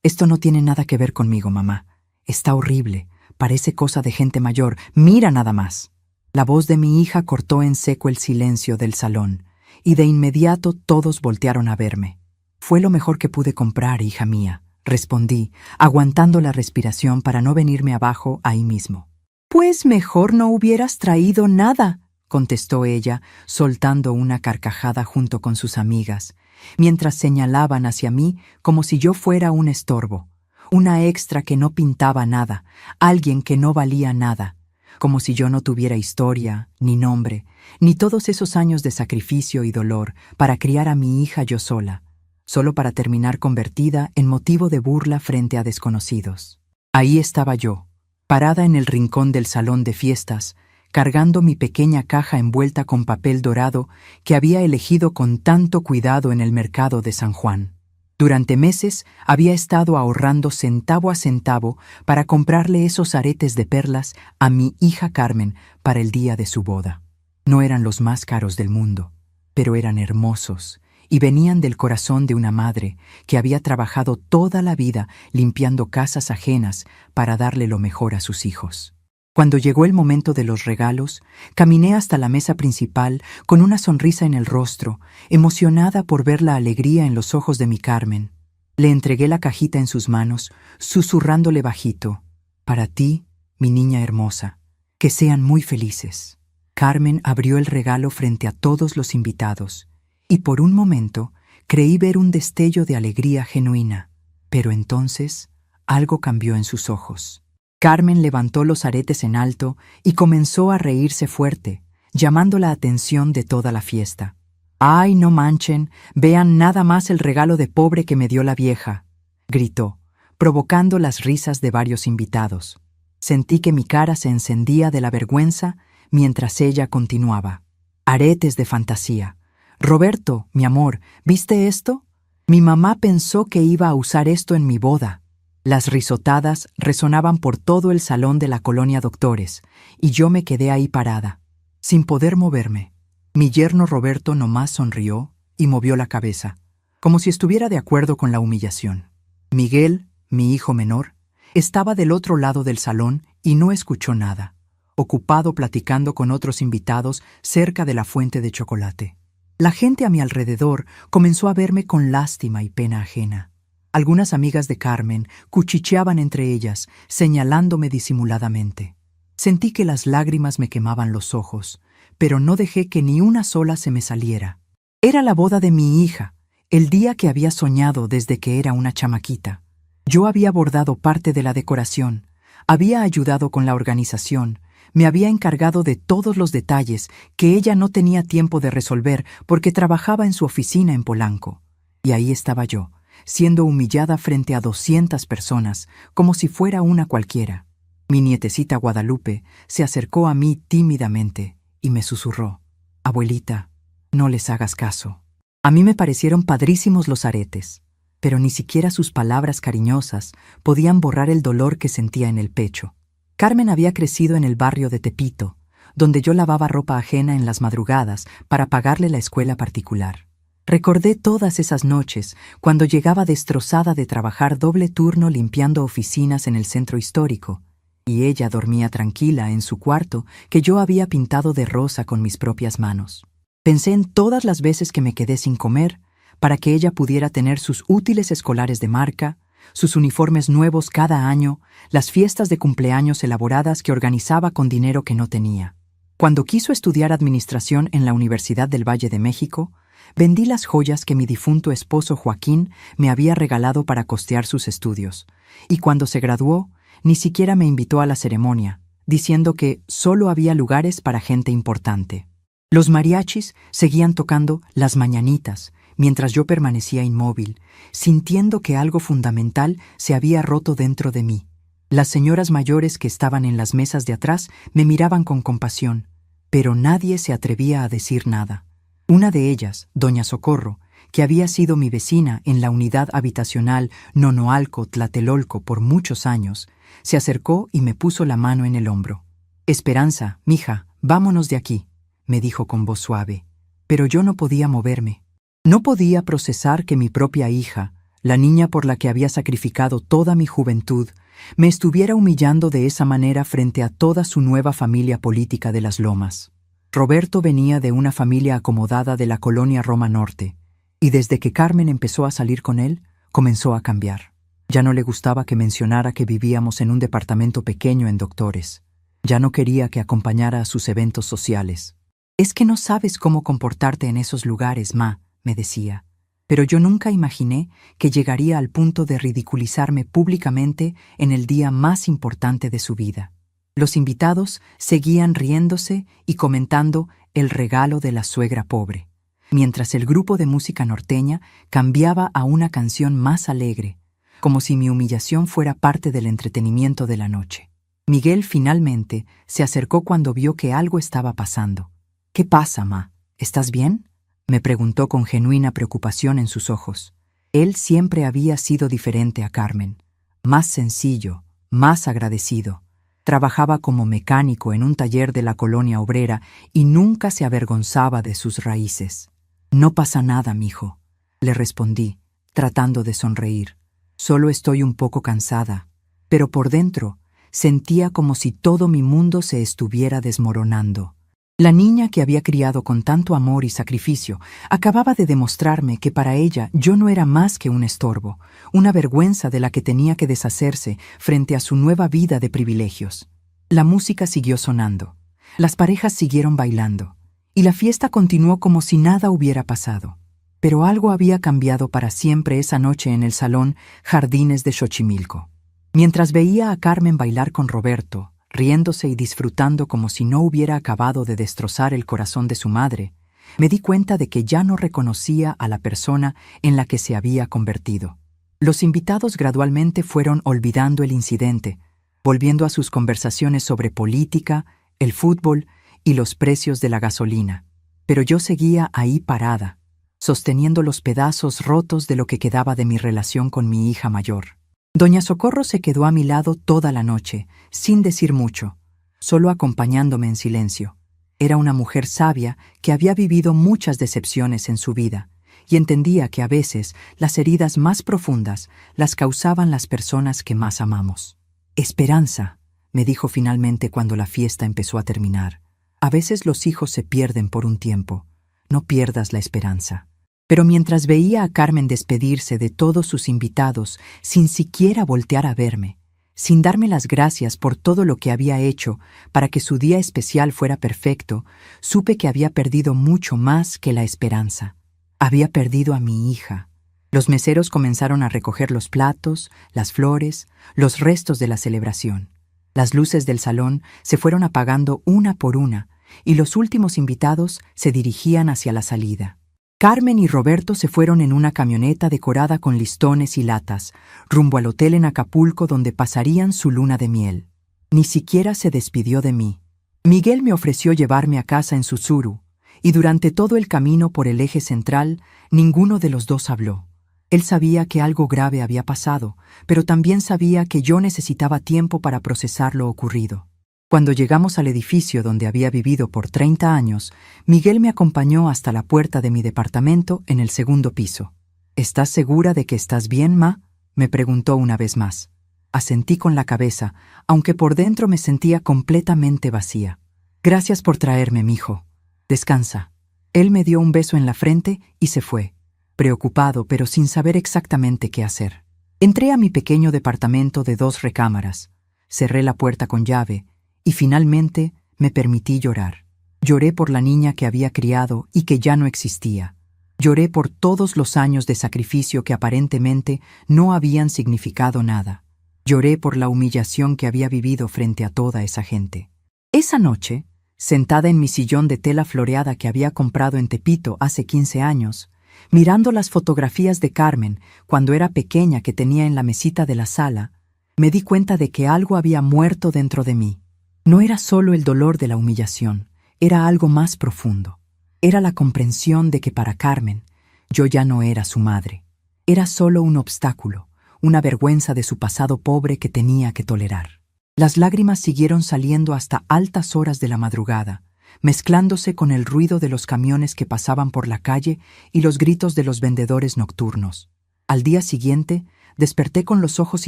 Esto no tiene nada que ver conmigo, mamá. Está horrible. Parece cosa de gente mayor. Mira nada más. La voz de mi hija cortó en seco el silencio del salón, y de inmediato todos voltearon a verme. Fue lo mejor que pude comprar, hija mía, respondí, aguantando la respiración para no venirme abajo ahí mismo. Pues mejor no hubieras traído nada, contestó ella, soltando una carcajada junto con sus amigas, mientras señalaban hacia mí como si yo fuera un estorbo, una extra que no pintaba nada, alguien que no valía nada, como si yo no tuviera historia, ni nombre, ni todos esos años de sacrificio y dolor para criar a mi hija yo sola, solo para terminar convertida en motivo de burla frente a desconocidos. Ahí estaba yo, parada en el rincón del salón de fiestas, cargando mi pequeña caja envuelta con papel dorado que había elegido con tanto cuidado en el mercado de San Juan. Durante meses había estado ahorrando centavo a centavo para comprarle esos aretes de perlas a mi hija Carmen para el día de su boda. No eran los más caros del mundo, pero eran hermosos y venían del corazón de una madre que había trabajado toda la vida limpiando casas ajenas para darle lo mejor a sus hijos. Cuando llegó el momento de los regalos, caminé hasta la mesa principal con una sonrisa en el rostro, emocionada por ver la alegría en los ojos de mi Carmen. Le entregué la cajita en sus manos, susurrándole bajito: «Para ti, mi niña hermosa, que sean muy felices». Carmen abrió el regalo frente a todos los invitados, y por un momento creí ver un destello de alegría genuina, pero entonces algo cambió en sus ojos. Carmen levantó los aretes en alto y comenzó a reírse fuerte, llamando la atención de toda la fiesta. «¡Ay, no manchen! Vean nada más el regalo de pobre que me dio la vieja», gritó, provocando las risas de varios invitados. Sentí que mi cara se encendía de la vergüenza mientras ella continuaba. «Aretes de fantasía. Roberto, mi amor, ¿viste esto? Mi mamá pensó que iba a usar esto en mi boda». Las risotadas resonaban por todo el salón de la colonia Doctores, y yo me quedé ahí parada, sin poder moverme. Mi yerno Roberto nomás sonrió y movió la cabeza, como si estuviera de acuerdo con la humillación. Miguel, mi hijo menor, estaba del otro lado del salón y no escuchó nada, ocupado platicando con otros invitados cerca de la fuente de chocolate. La gente a mi alrededor comenzó a verme con lástima y pena ajena. Algunas amigas de Carmen cuchicheaban entre ellas, señalándome disimuladamente. Sentí que las lágrimas me quemaban los ojos, pero no dejé que ni una sola se me saliera. Era la boda de mi hija, el día que había soñado desde que era una chamaquita. Yo había bordado parte de la decoración, había ayudado con la organización, me había encargado de todos los detalles que ella no tenía tiempo de resolver porque trabajaba en su oficina en Polanco. Y ahí estaba yo, siendo humillada frente a 200 personas, como si fuera una cualquiera. Mi nietecita Guadalupe se acercó a mí tímidamente y me susurró: «Abuelita, no les hagas caso». A mí me parecieron padrísimos los aretes, pero ni siquiera sus palabras cariñosas podían borrar el dolor que sentía en el pecho. Carmen había crecido en el barrio de Tepito, donde yo lavaba ropa ajena en las madrugadas para pagarle la escuela particular. Recordé todas esas noches cuando llegaba destrozada de trabajar doble turno limpiando oficinas en el centro histórico, y ella dormía tranquila en su cuarto que yo había pintado de rosa con mis propias manos. Pensé en todas las veces que me quedé sin comer para que ella pudiera tener sus útiles escolares de marca, sus uniformes nuevos cada año, las fiestas de cumpleaños elaboradas que organizaba con dinero que no tenía. Cuando quiso estudiar administración en la Universidad del Valle de México, vendí las joyas que mi difunto esposo Joaquín me había regalado para costear sus estudios, y cuando se graduó, ni siquiera me invitó a la ceremonia, diciendo que solo había lugares para gente importante. Los mariachis seguían tocando Las Mañanitas, mientras yo permanecía inmóvil, sintiendo que algo fundamental se había roto dentro de mí. Las señoras mayores que estaban en las mesas de atrás me miraban con compasión, pero nadie se atrevía a decir nada. Una de ellas, doña Socorro, que había sido mi vecina en la unidad habitacional Nonoalco, Tlatelolco por muchos años, se acercó y me puso la mano en el hombro. «Esperanza, mija, vámonos de aquí», me dijo con voz suave, pero yo no podía moverme. No podía procesar que mi propia hija, la niña por la que había sacrificado toda mi juventud, me estuviera humillando de esa manera frente a toda su nueva familia política de las Lomas. Roberto venía de una familia acomodada de la colonia Roma Norte, y desde que Carmen empezó a salir con él, comenzó a cambiar. Ya no le gustaba que mencionara que vivíamos en un departamento pequeño en Doctores. Ya no quería que acompañara a sus eventos sociales. «Es que no sabes cómo comportarte en esos lugares, ma», me decía. Pero yo nunca imaginé que llegaría al punto de ridiculizarme públicamente en el día más importante de su vida. Los invitados seguían riéndose y comentando el regalo de la suegra pobre, mientras el grupo de música norteña cambiaba a una canción más alegre, como si mi humillación fuera parte del entretenimiento de la noche. Miguel finalmente se acercó cuando vio que algo estaba pasando. «¿Qué pasa, ma? ¿Estás bien?», me preguntó con genuina preocupación en sus ojos. Él siempre había sido diferente a Carmen, más sencillo, más agradecido. Trabajaba como mecánico en un taller de la colonia obrera y nunca se avergonzaba de sus raíces. «No pasa nada, mijo», le respondí, tratando de sonreír. «Solo estoy un poco cansada», pero por dentro sentía como si todo mi mundo se estuviera desmoronando. La niña que había criado con tanto amor y sacrificio acababa de demostrarme que para ella yo no era más que un estorbo, una vergüenza de la que tenía que deshacerse frente a su nueva vida de privilegios. La música siguió sonando, las parejas siguieron bailando, y la fiesta continuó como si nada hubiera pasado. Pero algo había cambiado para siempre esa noche en el salón Jardines de Xochimilco. Mientras veía a Carmen bailar con Roberto, riéndose y disfrutando como si no hubiera acabado de destrozar el corazón de su madre, me di cuenta de que ya no reconocía a la persona en la que se había convertido. Los invitados gradualmente fueron olvidando el incidente, volviendo a sus conversaciones sobre política, el fútbol y los precios de la gasolina. Pero yo seguía ahí parada, sosteniendo los pedazos rotos de lo que quedaba de mi relación con mi hija mayor. Doña Socorro se quedó a mi lado toda la noche, sin decir mucho, solo acompañándome en silencio. Era una mujer sabia que había vivido muchas decepciones en su vida y entendía que a veces las heridas más profundas las causaban las personas que más amamos. «Esperanza», me dijo finalmente cuando la fiesta empezó a terminar. «A veces los hijos se pierden por un tiempo. No pierdas la esperanza». Pero mientras veía a Carmen despedirse de todos sus invitados sin siquiera voltear a verme, sin darme las gracias por todo lo que había hecho para que su día especial fuera perfecto, supe que había perdido mucho más que la esperanza. Había perdido a mi hija. Los meseros comenzaron a recoger los platos, las flores, los restos de la celebración. Las luces del salón se fueron apagando una por una y los últimos invitados se dirigían hacia la salida. Carmen y Roberto se fueron en una camioneta decorada con listones y latas, rumbo al hotel en Acapulco donde pasarían su luna de miel. Ni siquiera se despidió de mí. Miguel me ofreció llevarme a casa en su Tsuru, y durante todo el camino por el eje central, ninguno de los dos habló. Él sabía que algo grave había pasado, pero también sabía que yo necesitaba tiempo para procesar lo ocurrido. Cuando llegamos al edificio donde había vivido por 30 años, Miguel me acompañó hasta la puerta de mi departamento en el segundo piso. «¿Estás segura de que estás bien, ma?», me preguntó una vez más. Asentí con la cabeza, aunque por dentro me sentía completamente vacía. «Gracias por traerme, mijo. Descansa». Él me dio un beso en la frente y se fue, preocupado pero sin saber exactamente qué hacer. Entré a mi pequeño departamento de 2 recámaras, cerré la puerta con llave y finalmente me permití llorar. Lloré por la niña que había criado y que ya no existía. Lloré por todos los años de sacrificio que aparentemente no habían significado nada. Lloré por la humillación que había vivido frente a toda esa gente. Esa noche, sentada en mi sillón de tela floreada que había comprado en Tepito hace 15 años, mirando las fotografías de Carmen cuando era pequeña que tenía en la mesita de la sala, me di cuenta de que algo había muerto dentro de mí. No era solo el dolor de la humillación, era algo más profundo. Era la comprensión de que para Carmen, yo ya no era su madre. Era solo un obstáculo, una vergüenza de su pasado pobre que tenía que tolerar. Las lágrimas siguieron saliendo hasta altas horas de la madrugada, mezclándose con el ruido de los camiones que pasaban por la calle y los gritos de los vendedores nocturnos. Al día siguiente, desperté con los ojos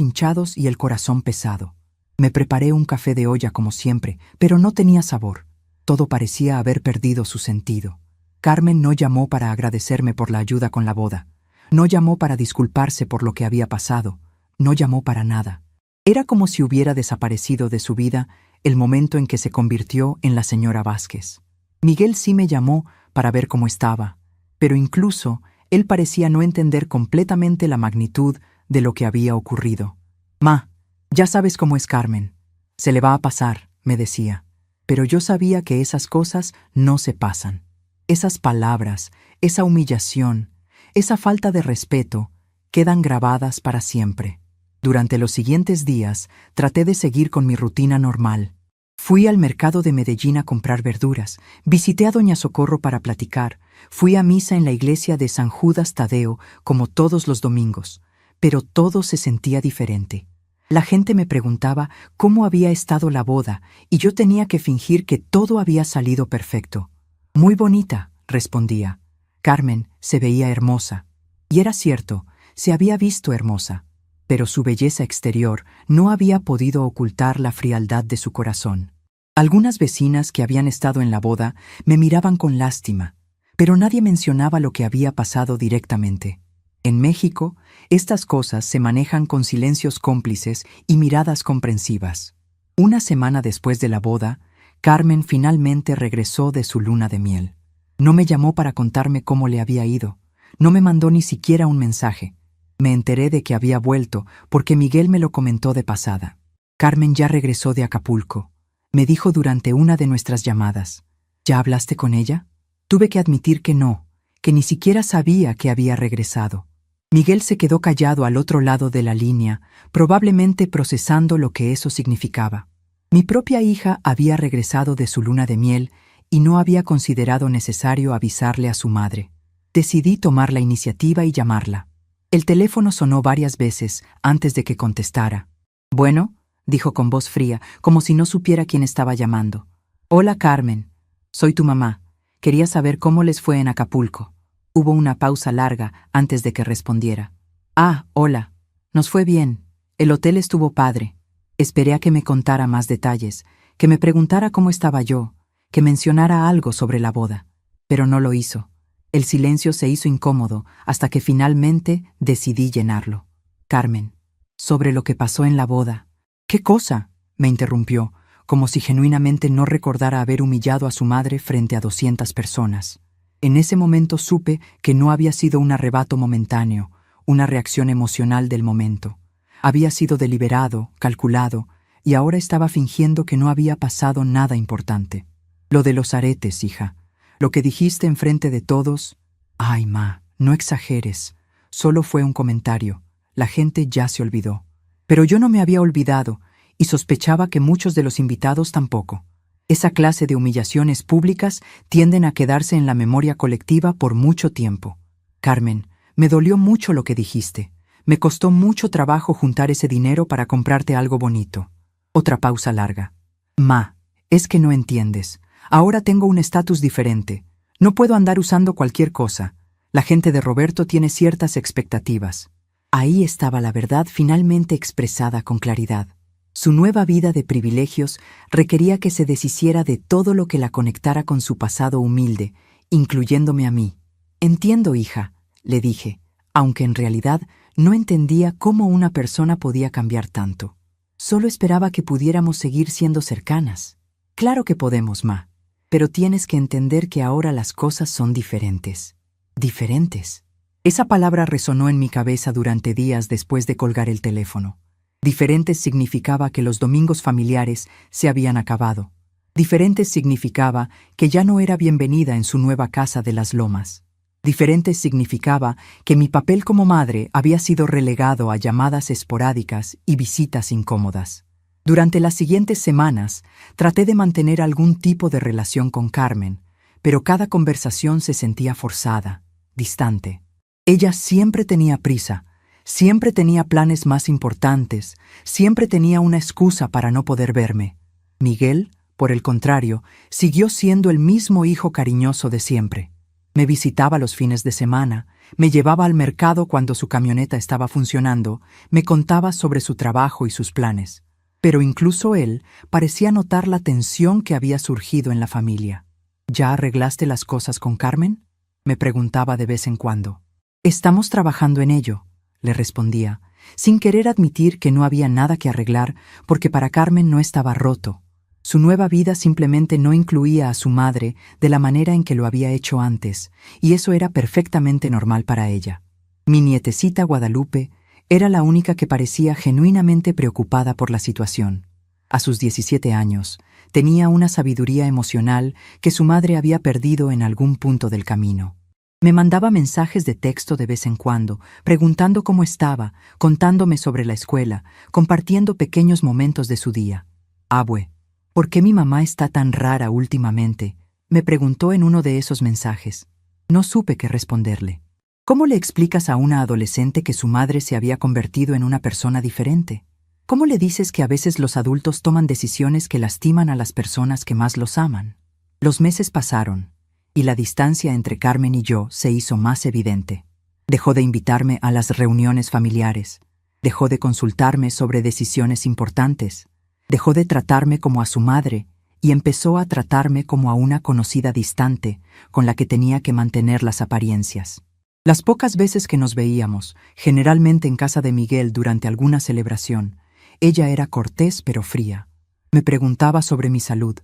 hinchados y el corazón pesado. Me preparé un café de olla como siempre, pero no tenía sabor. Todo parecía haber perdido su sentido. Carmen no llamó para agradecerme por la ayuda con la boda. No llamó para disculparse por lo que había pasado. No llamó para nada. Era como si hubiera desaparecido de su vida el momento en que se convirtió en la señora Vázquez. Miguel sí me llamó para ver cómo estaba, pero incluso él parecía no entender completamente la magnitud de lo que había ocurrido. «Ma, ya sabes cómo es Carmen. Se le va a pasar», me decía. Pero yo sabía que esas cosas no se pasan. Esas palabras, esa humillación, esa falta de respeto, quedan grabadas para siempre. Durante los siguientes días, traté de seguir con mi rutina normal. Fui al mercado de Medellín a comprar verduras, visité a Doña Socorro para platicar, fui a misa en la iglesia de San Judas Tadeo como todos los domingos, pero todo se sentía diferente. La gente me preguntaba cómo había estado la boda y yo tenía que fingir que todo había salido perfecto. «Muy bonita», respondía. Carmen se veía hermosa. Y era cierto, se había visto hermosa. Pero su belleza exterior no había podido ocultar la frialdad de su corazón. Algunas vecinas que habían estado en la boda me miraban con lástima, pero nadie mencionaba lo que había pasado directamente. En México, estas cosas se manejan con silencios cómplices y miradas comprensivas. Una semana después de la boda, Carmen finalmente regresó de su luna de miel. No me llamó para contarme cómo le había ido. No me mandó ni siquiera un mensaje. Me enteré de que había vuelto porque Miguel me lo comentó de pasada. Carmen ya regresó de Acapulco. Me dijo durante una de nuestras llamadas. ¿Ya hablaste con ella? Tuve que admitir que no, que ni siquiera sabía que había regresado. Miguel se quedó callado al otro lado de la línea, probablemente procesando lo que eso significaba. Mi propia hija había regresado de su luna de miel y no había considerado necesario avisarle a su madre. Decidí tomar la iniciativa y llamarla. El teléfono sonó varias veces antes de que contestara. «Bueno», dijo con voz fría, como si no supiera quién estaba llamando. «Hola, Carmen. Soy tu mamá. Quería saber cómo les fue en Acapulco». Hubo una pausa larga antes de que respondiera. «Ah, hola. Nos fue bien. El hotel estuvo padre. Esperé a que me contara más detalles, que me preguntara cómo estaba yo, que mencionara algo sobre la boda. Pero no lo hizo. El silencio se hizo incómodo hasta que finalmente decidí llenarlo. Carmen, sobre lo que pasó en la boda». «¿Qué cosa?», me interrumpió, como si genuinamente no recordara haber humillado a su madre frente a 200 personas. En ese momento supe que no había sido un arrebato momentáneo, una reacción emocional del momento. Había sido deliberado, calculado, y ahora estaba fingiendo que no había pasado nada importante. «Lo de los aretes, hija. Lo que dijiste enfrente de todos». «Ay, ma, no exageres. Solo fue un comentario. La gente ya se olvidó». Pero yo no me había olvidado, y sospechaba que muchos de los invitados tampoco. Esa clase de humillaciones públicas tienden a quedarse en la memoria colectiva por mucho tiempo. «Carmen, me dolió mucho lo que dijiste. Me costó mucho trabajo juntar ese dinero para comprarte algo bonito». Otra pausa larga. «Ma, es que no entiendes. Ahora tengo un estatus diferente. No puedo andar usando cualquier cosa. La gente de Roberto tiene ciertas expectativas». Ahí estaba la verdad finalmente expresada con claridad. Su nueva vida de privilegios requería que se deshiciera de todo lo que la conectara con su pasado humilde, incluyéndome a mí. «Entiendo, hija», le dije, aunque en realidad no entendía cómo una persona podía cambiar tanto. Solo esperaba que pudiéramos seguir siendo cercanas. «Claro que podemos, ma, pero tienes que entender que ahora las cosas son diferentes». «¿Diferentes?». Esa palabra resonó en mi cabeza durante días después de colgar el teléfono. Diferentes significaba que los domingos familiares se habían acabado. Diferentes significaba que ya no era bienvenida en su nueva casa de las Lomas. Diferentes significaba que mi papel como madre había sido relegado a llamadas esporádicas y visitas incómodas. Durante las siguientes semanas traté de mantener algún tipo de relación con Carmen, pero cada conversación se sentía forzada, distante. Ella siempre tenía prisa, siempre tenía planes más importantes, siempre tenía una excusa para no poder verme. Miguel, por el contrario, siguió siendo el mismo hijo cariñoso de siempre. Me visitaba los fines de semana, me llevaba al mercado cuando su camioneta estaba funcionando, me contaba sobre su trabajo y sus planes. Pero incluso él parecía notar la tensión que había surgido en la familia. ¿Ya arreglaste las cosas con Carmen?, me preguntaba de vez en cuando. Estamos trabajando en ello, le respondía, sin querer admitir que no había nada que arreglar porque para Carmen no estaba roto. Su nueva vida simplemente no incluía a su madre de la manera en que lo había hecho antes, y eso era perfectamente normal para ella. Mi nietecita Guadalupe era la única que parecía genuinamente preocupada por la situación. A sus 17 años, tenía una sabiduría emocional que su madre había perdido en algún punto del camino. Me mandaba mensajes de texto de vez en cuando, preguntando cómo estaba, contándome sobre la escuela, compartiendo pequeños momentos de su día. «Abue, ¿por qué mi mamá está tan rara últimamente?», me preguntó en uno de esos mensajes. No supe qué responderle. ¿Cómo le explicas a una adolescente que su madre se había convertido en una persona diferente? ¿Cómo le dices que a veces los adultos toman decisiones que lastiman a las personas que más los aman? Los meses pasaron, y la distancia entre Carmen y yo se hizo más evidente. Dejó de invitarme a las reuniones familiares, dejó de consultarme sobre decisiones importantes, dejó de tratarme como a su madre y empezó a tratarme como a una conocida distante con la que tenía que mantener las apariencias. Las pocas veces que nos veíamos, generalmente en casa de Miguel durante alguna celebración, ella era cortés pero fría. Me preguntaba sobre mi salud,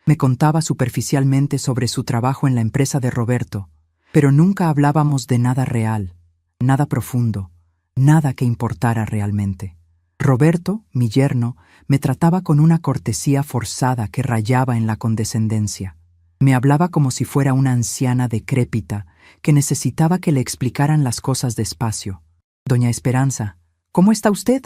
me contaba superficialmente sobre su trabajo en la empresa de Roberto, pero nunca hablábamos de nada real, nada profundo, nada que importara realmente. Roberto, mi yerno, me trataba con una cortesía forzada que rayaba en la condescendencia. Me hablaba como si fuera una anciana decrépita que necesitaba que le explicaran las cosas despacio. «Doña Esperanza, ¿cómo está usted?»,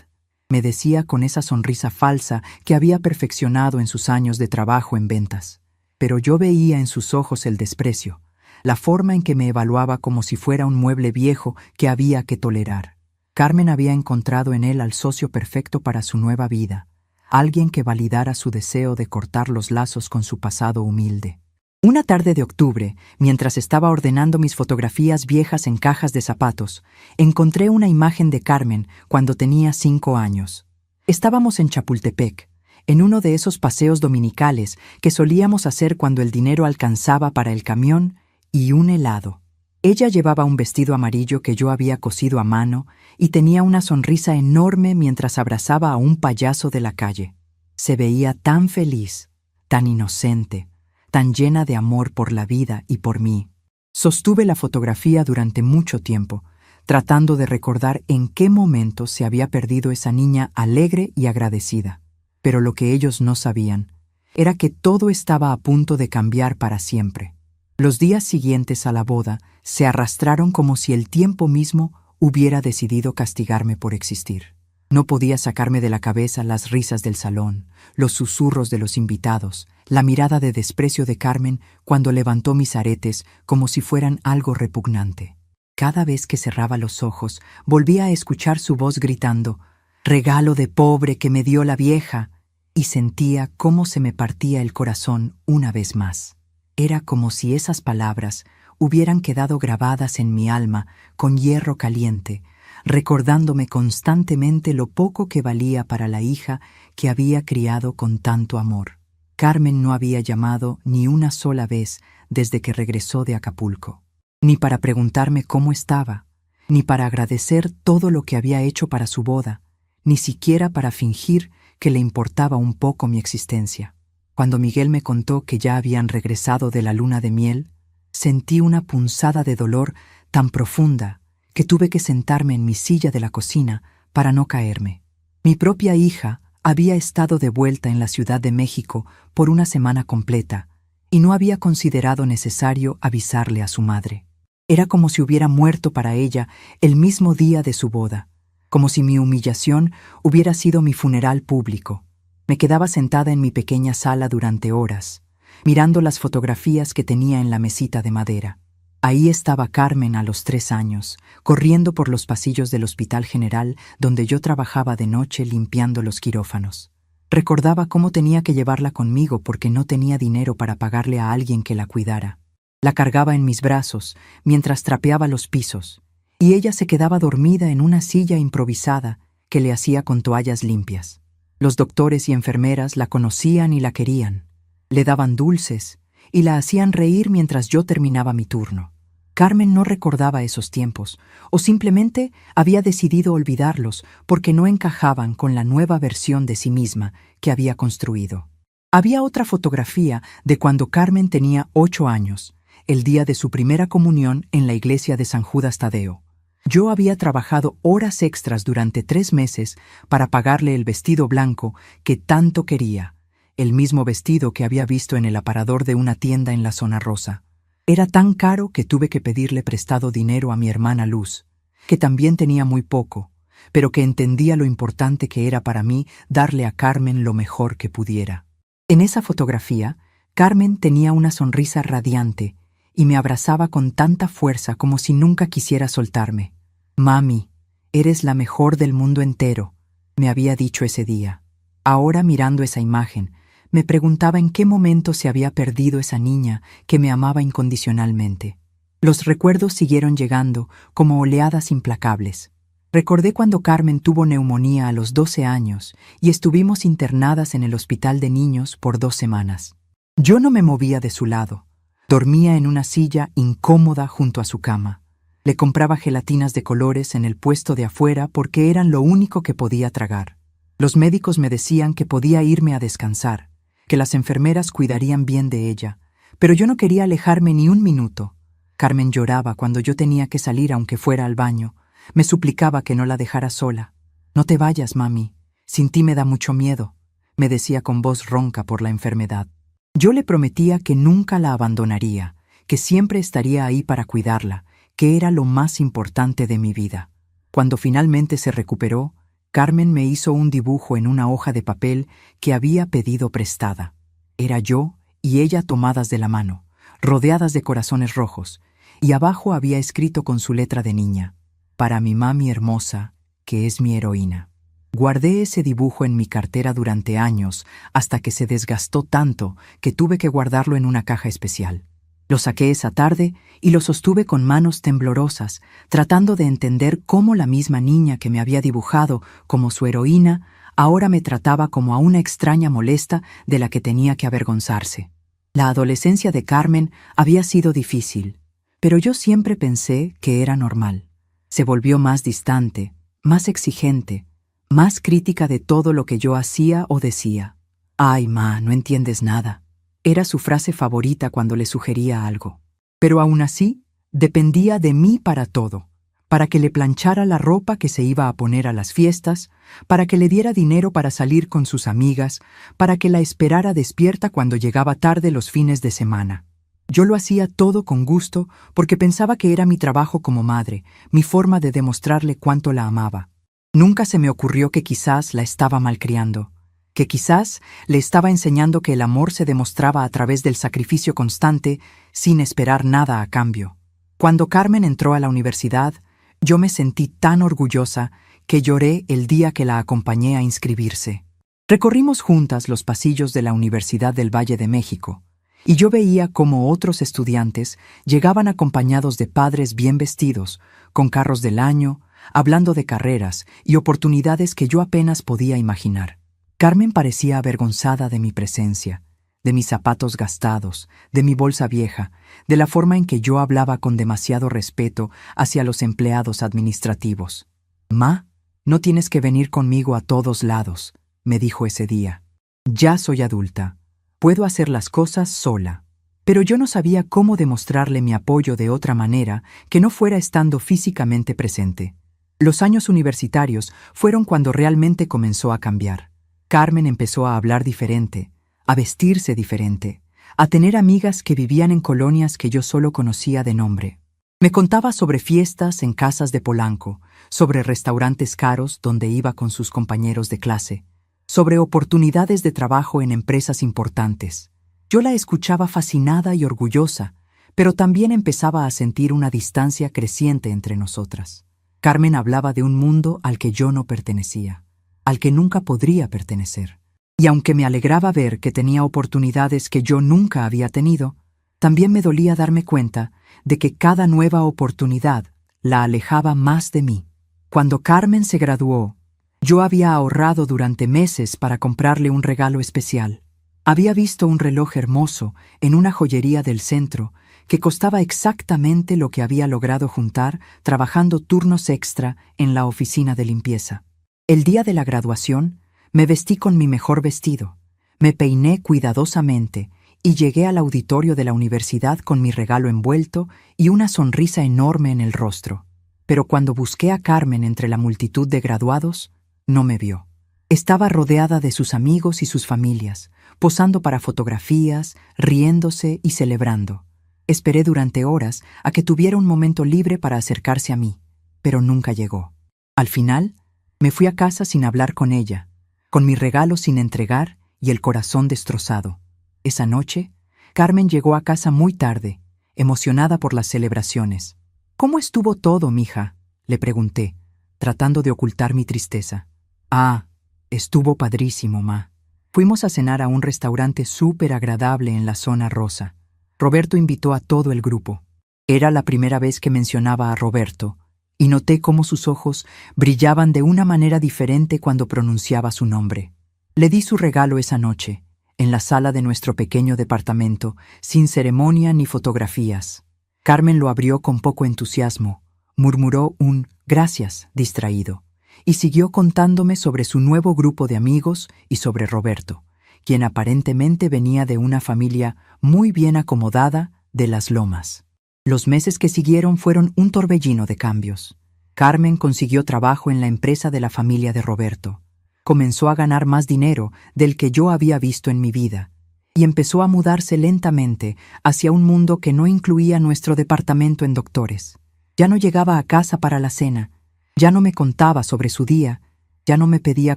me decía con esa sonrisa falsa que había perfeccionado en sus años de trabajo en ventas. Pero yo veía en sus ojos el desprecio, la forma en que me evaluaba como si fuera un mueble viejo que había que tolerar. Carmen había encontrado en él al socio perfecto para su nueva vida, alguien que validara su deseo de cortar los lazos con su pasado humilde. Una tarde de octubre, mientras estaba ordenando mis fotografías viejas en cajas de zapatos, encontré una imagen de Carmen cuando tenía 5 años. Estábamos en Chapultepec, en uno de esos paseos dominicales que solíamos hacer cuando el dinero alcanzaba para el camión y un helado. Ella llevaba un vestido amarillo que yo había cosido a mano y tenía una sonrisa enorme mientras abrazaba a un payaso de la calle. Se veía tan feliz, tan inocente, tan llena de amor por la vida y por mí. Sostuve la fotografía durante mucho tiempo, tratando de recordar en qué momento se había perdido esa niña alegre y agradecida. Pero lo que ellos no sabían era que todo estaba a punto de cambiar para siempre. Los días siguientes a la boda se arrastraron como si el tiempo mismo hubiera decidido castigarme por existir. No podía sacarme de la cabeza las risas del salón, los susurros de los invitados, la mirada de desprecio de Carmen cuando levantó mis aretes como si fueran algo repugnante. Cada vez que cerraba los ojos, volvía a escuchar su voz gritando: «Regalo de pobre que me dio la vieja», y sentía cómo se me partía el corazón una vez más. Era como si esas palabras hubieran quedado grabadas en mi alma con hierro caliente, recordándome constantemente lo poco que valía para la hija que había criado con tanto amor. Carmen no había llamado ni una sola vez desde que regresó de Acapulco, ni para preguntarme cómo estaba, ni para agradecer todo lo que había hecho para su boda, ni siquiera para fingir que le importaba un poco mi existencia. Cuando Miguel me contó que ya habían regresado de la luna de miel, sentí una punzada de dolor tan profunda que tuve que sentarme en mi silla de la cocina para no caerme. Mi propia hija había estado de vuelta en la Ciudad de México por una semana completa y no había considerado necesario avisarle a su madre. Era como si hubiera muerto para ella el mismo día de su boda, como si mi humillación hubiera sido mi funeral público. Me quedaba sentada en mi pequeña sala durante horas, mirando las fotografías que tenía en la mesita de madera. Ahí estaba Carmen a los 3 años, corriendo por los pasillos del Hospital General donde yo trabajaba de noche limpiando los quirófanos. Recordaba cómo tenía que llevarla conmigo porque no tenía dinero para pagarle a alguien que la cuidara. La cargaba en mis brazos mientras trapeaba los pisos, y ella se quedaba dormida en una silla improvisada que le hacía con toallas limpias. Los doctores y enfermeras la conocían y la querían. Le daban dulces y la hacían reír mientras yo terminaba mi turno. Carmen no recordaba esos tiempos, o simplemente había decidido olvidarlos porque no encajaban con la nueva versión de sí misma que había construido. Había otra fotografía de cuando Carmen tenía 8 años, el día de su primera comunión en la iglesia de San Judas Tadeo. Yo había trabajado horas extras durante 3 meses para pagarle el vestido blanco que tanto quería, el mismo vestido que había visto en el aparador de una tienda en la zona rosa. Era tan caro que tuve que pedirle prestado dinero a mi hermana Luz, que también tenía muy poco, pero que entendía lo importante que era para mí darle a Carmen lo mejor que pudiera. En esa fotografía, Carmen tenía una sonrisa radiante y me abrazaba con tanta fuerza como si nunca quisiera soltarme. «Mami, eres la mejor del mundo entero», me había dicho ese día. Ahora, mirando esa imagen, me preguntaba en qué momento se había perdido esa niña que me amaba incondicionalmente. Los recuerdos siguieron llegando como oleadas implacables. Recordé cuando Carmen tuvo neumonía a los 12 años y estuvimos internadas en el hospital de niños por 2 semanas. Yo no me movía de su lado. Dormía en una silla incómoda junto a su cama. Le compraba gelatinas de colores en el puesto de afuera porque eran lo único que podía tragar. Los médicos me decían que podía irme a descansar, que las enfermeras cuidarían bien de ella, pero yo no quería alejarme ni un minuto. Carmen lloraba cuando yo tenía que salir aunque fuera al baño. Me suplicaba que no la dejara sola. «No te vayas, mami. Sin ti me da mucho miedo», me decía con voz ronca por la enfermedad. Yo le prometía que nunca la abandonaría, que siempre estaría ahí para cuidarla, que era lo más importante de mi vida. Cuando finalmente se recuperó, Carmen me hizo un dibujo en una hoja de papel que había pedido prestada. Era yo y ella tomadas de la mano, rodeadas de corazones rojos, y abajo había escrito con su letra de niña: «Para mi mami hermosa, que es mi heroína». Guardé ese dibujo en mi cartera durante años hasta que se desgastó tanto que tuve que guardarlo en una caja especial. Lo saqué esa tarde y lo sostuve con manos temblorosas, tratando de entender cómo la misma niña que me había dibujado como su heroína ahora me trataba como a una extraña molesta de la que tenía que avergonzarse. La adolescencia de Carmen había sido difícil, pero yo siempre pensé que era normal. Se volvió más distante, más exigente, más crítica de todo lo que yo hacía o decía. «Ay, ma, no entiendes nada», era su frase favorita cuando le sugería algo. Pero aún así, dependía de mí para todo, para que le planchara la ropa que se iba a poner a las fiestas, para que le diera dinero para salir con sus amigas, para que la esperara despierta cuando llegaba tarde los fines de semana. Yo lo hacía todo con gusto porque pensaba que era mi trabajo como madre, mi forma de demostrarle cuánto la amaba. Nunca se me ocurrió que quizás la estaba malcriando, que quizás le estaba enseñando que el amor se demostraba a través del sacrificio constante sin esperar nada a cambio. Cuando Carmen entró a la universidad, yo me sentí tan orgullosa que lloré el día que la acompañé a inscribirse. Recorrimos juntas los pasillos de la Universidad del Valle de México, y yo veía cómo otros estudiantes llegaban acompañados de padres bien vestidos, con carros del año, hablando de carreras y oportunidades que yo apenas podía imaginar. Carmen parecía avergonzada de mi presencia, de mis zapatos gastados, de mi bolsa vieja, de la forma en que yo hablaba con demasiado respeto hacia los empleados administrativos. «Ma, no tienes que venir conmigo a todos lados», me dijo ese día. «Ya soy adulta. Puedo hacer las cosas sola». Pero yo no sabía cómo demostrarle mi apoyo de otra manera que no fuera estando físicamente presente. Los años universitarios fueron cuando realmente comenzó a cambiar. Carmen empezó a hablar diferente, a vestirse diferente, a tener amigas que vivían en colonias que yo solo conocía de nombre. Me contaba sobre fiestas en casas de Polanco, sobre restaurantes caros donde iba con sus compañeros de clase, sobre oportunidades de trabajo en empresas importantes. Yo la escuchaba fascinada y orgullosa, pero también empezaba a sentir una distancia creciente entre nosotras. Carmen hablaba de un mundo al que yo no pertenecía, al que nunca podría pertenecer. Y aunque me alegraba ver que tenía oportunidades que yo nunca había tenido, También me dolía darme cuenta de que cada nueva oportunidad la alejaba más de mí. Cuando Carmen se graduó, yo había ahorrado durante meses para comprarle un regalo especial. Había visto un reloj hermoso en una joyería del centro que costaba exactamente lo que había logrado juntar trabajando turnos extra en la oficina de limpieza. El día de la graduación, me vestí con mi mejor vestido, me peiné cuidadosamente y llegué al auditorio de la universidad con mi regalo envuelto y una sonrisa enorme en el rostro. Pero cuando busqué a Carmen entre la multitud de graduados, no me vio. Estaba rodeada de sus amigos y sus familias, posando para fotografías, riéndose y celebrando. Esperé durante horas a que tuviera un momento libre para acercarse a mí, pero nunca llegó. Al final, me fui a casa sin hablar con ella, con mi regalo sin entregar y el corazón destrozado. Esa noche, Carmen llegó a casa muy tarde, emocionada por las celebraciones. «¿Cómo estuvo todo, mija?», le pregunté, tratando de ocultar mi tristeza. «Ah, estuvo padrísimo, ma. Fuimos a cenar a un restaurante súper agradable en la zona rosa. Roberto invitó a todo el grupo. Era la primera vez que mencionaba a Roberto, y noté cómo sus ojos brillaban de una manera diferente cuando pronunciaba su nombre. Le di su regalo esa noche, en la sala de nuestro pequeño departamento, sin ceremonia ni fotografías. Carmen lo abrió con poco entusiasmo, murmuró un «gracias» distraído, y siguió contándome sobre su nuevo grupo de amigos y sobre Roberto, quien aparentemente venía de una familia muy bien acomodada de Las Lomas. Los meses que siguieron fueron un torbellino de cambios. Carmen consiguió trabajo en la empresa de la familia de Roberto. Comenzó a ganar más dinero del que yo había visto en mi vida, y empezó a mudarse lentamente hacia un mundo que no incluía nuestro departamento en Doctores. Ya no llegaba a casa para la cena, ya no me contaba sobre su día, ya no me pedía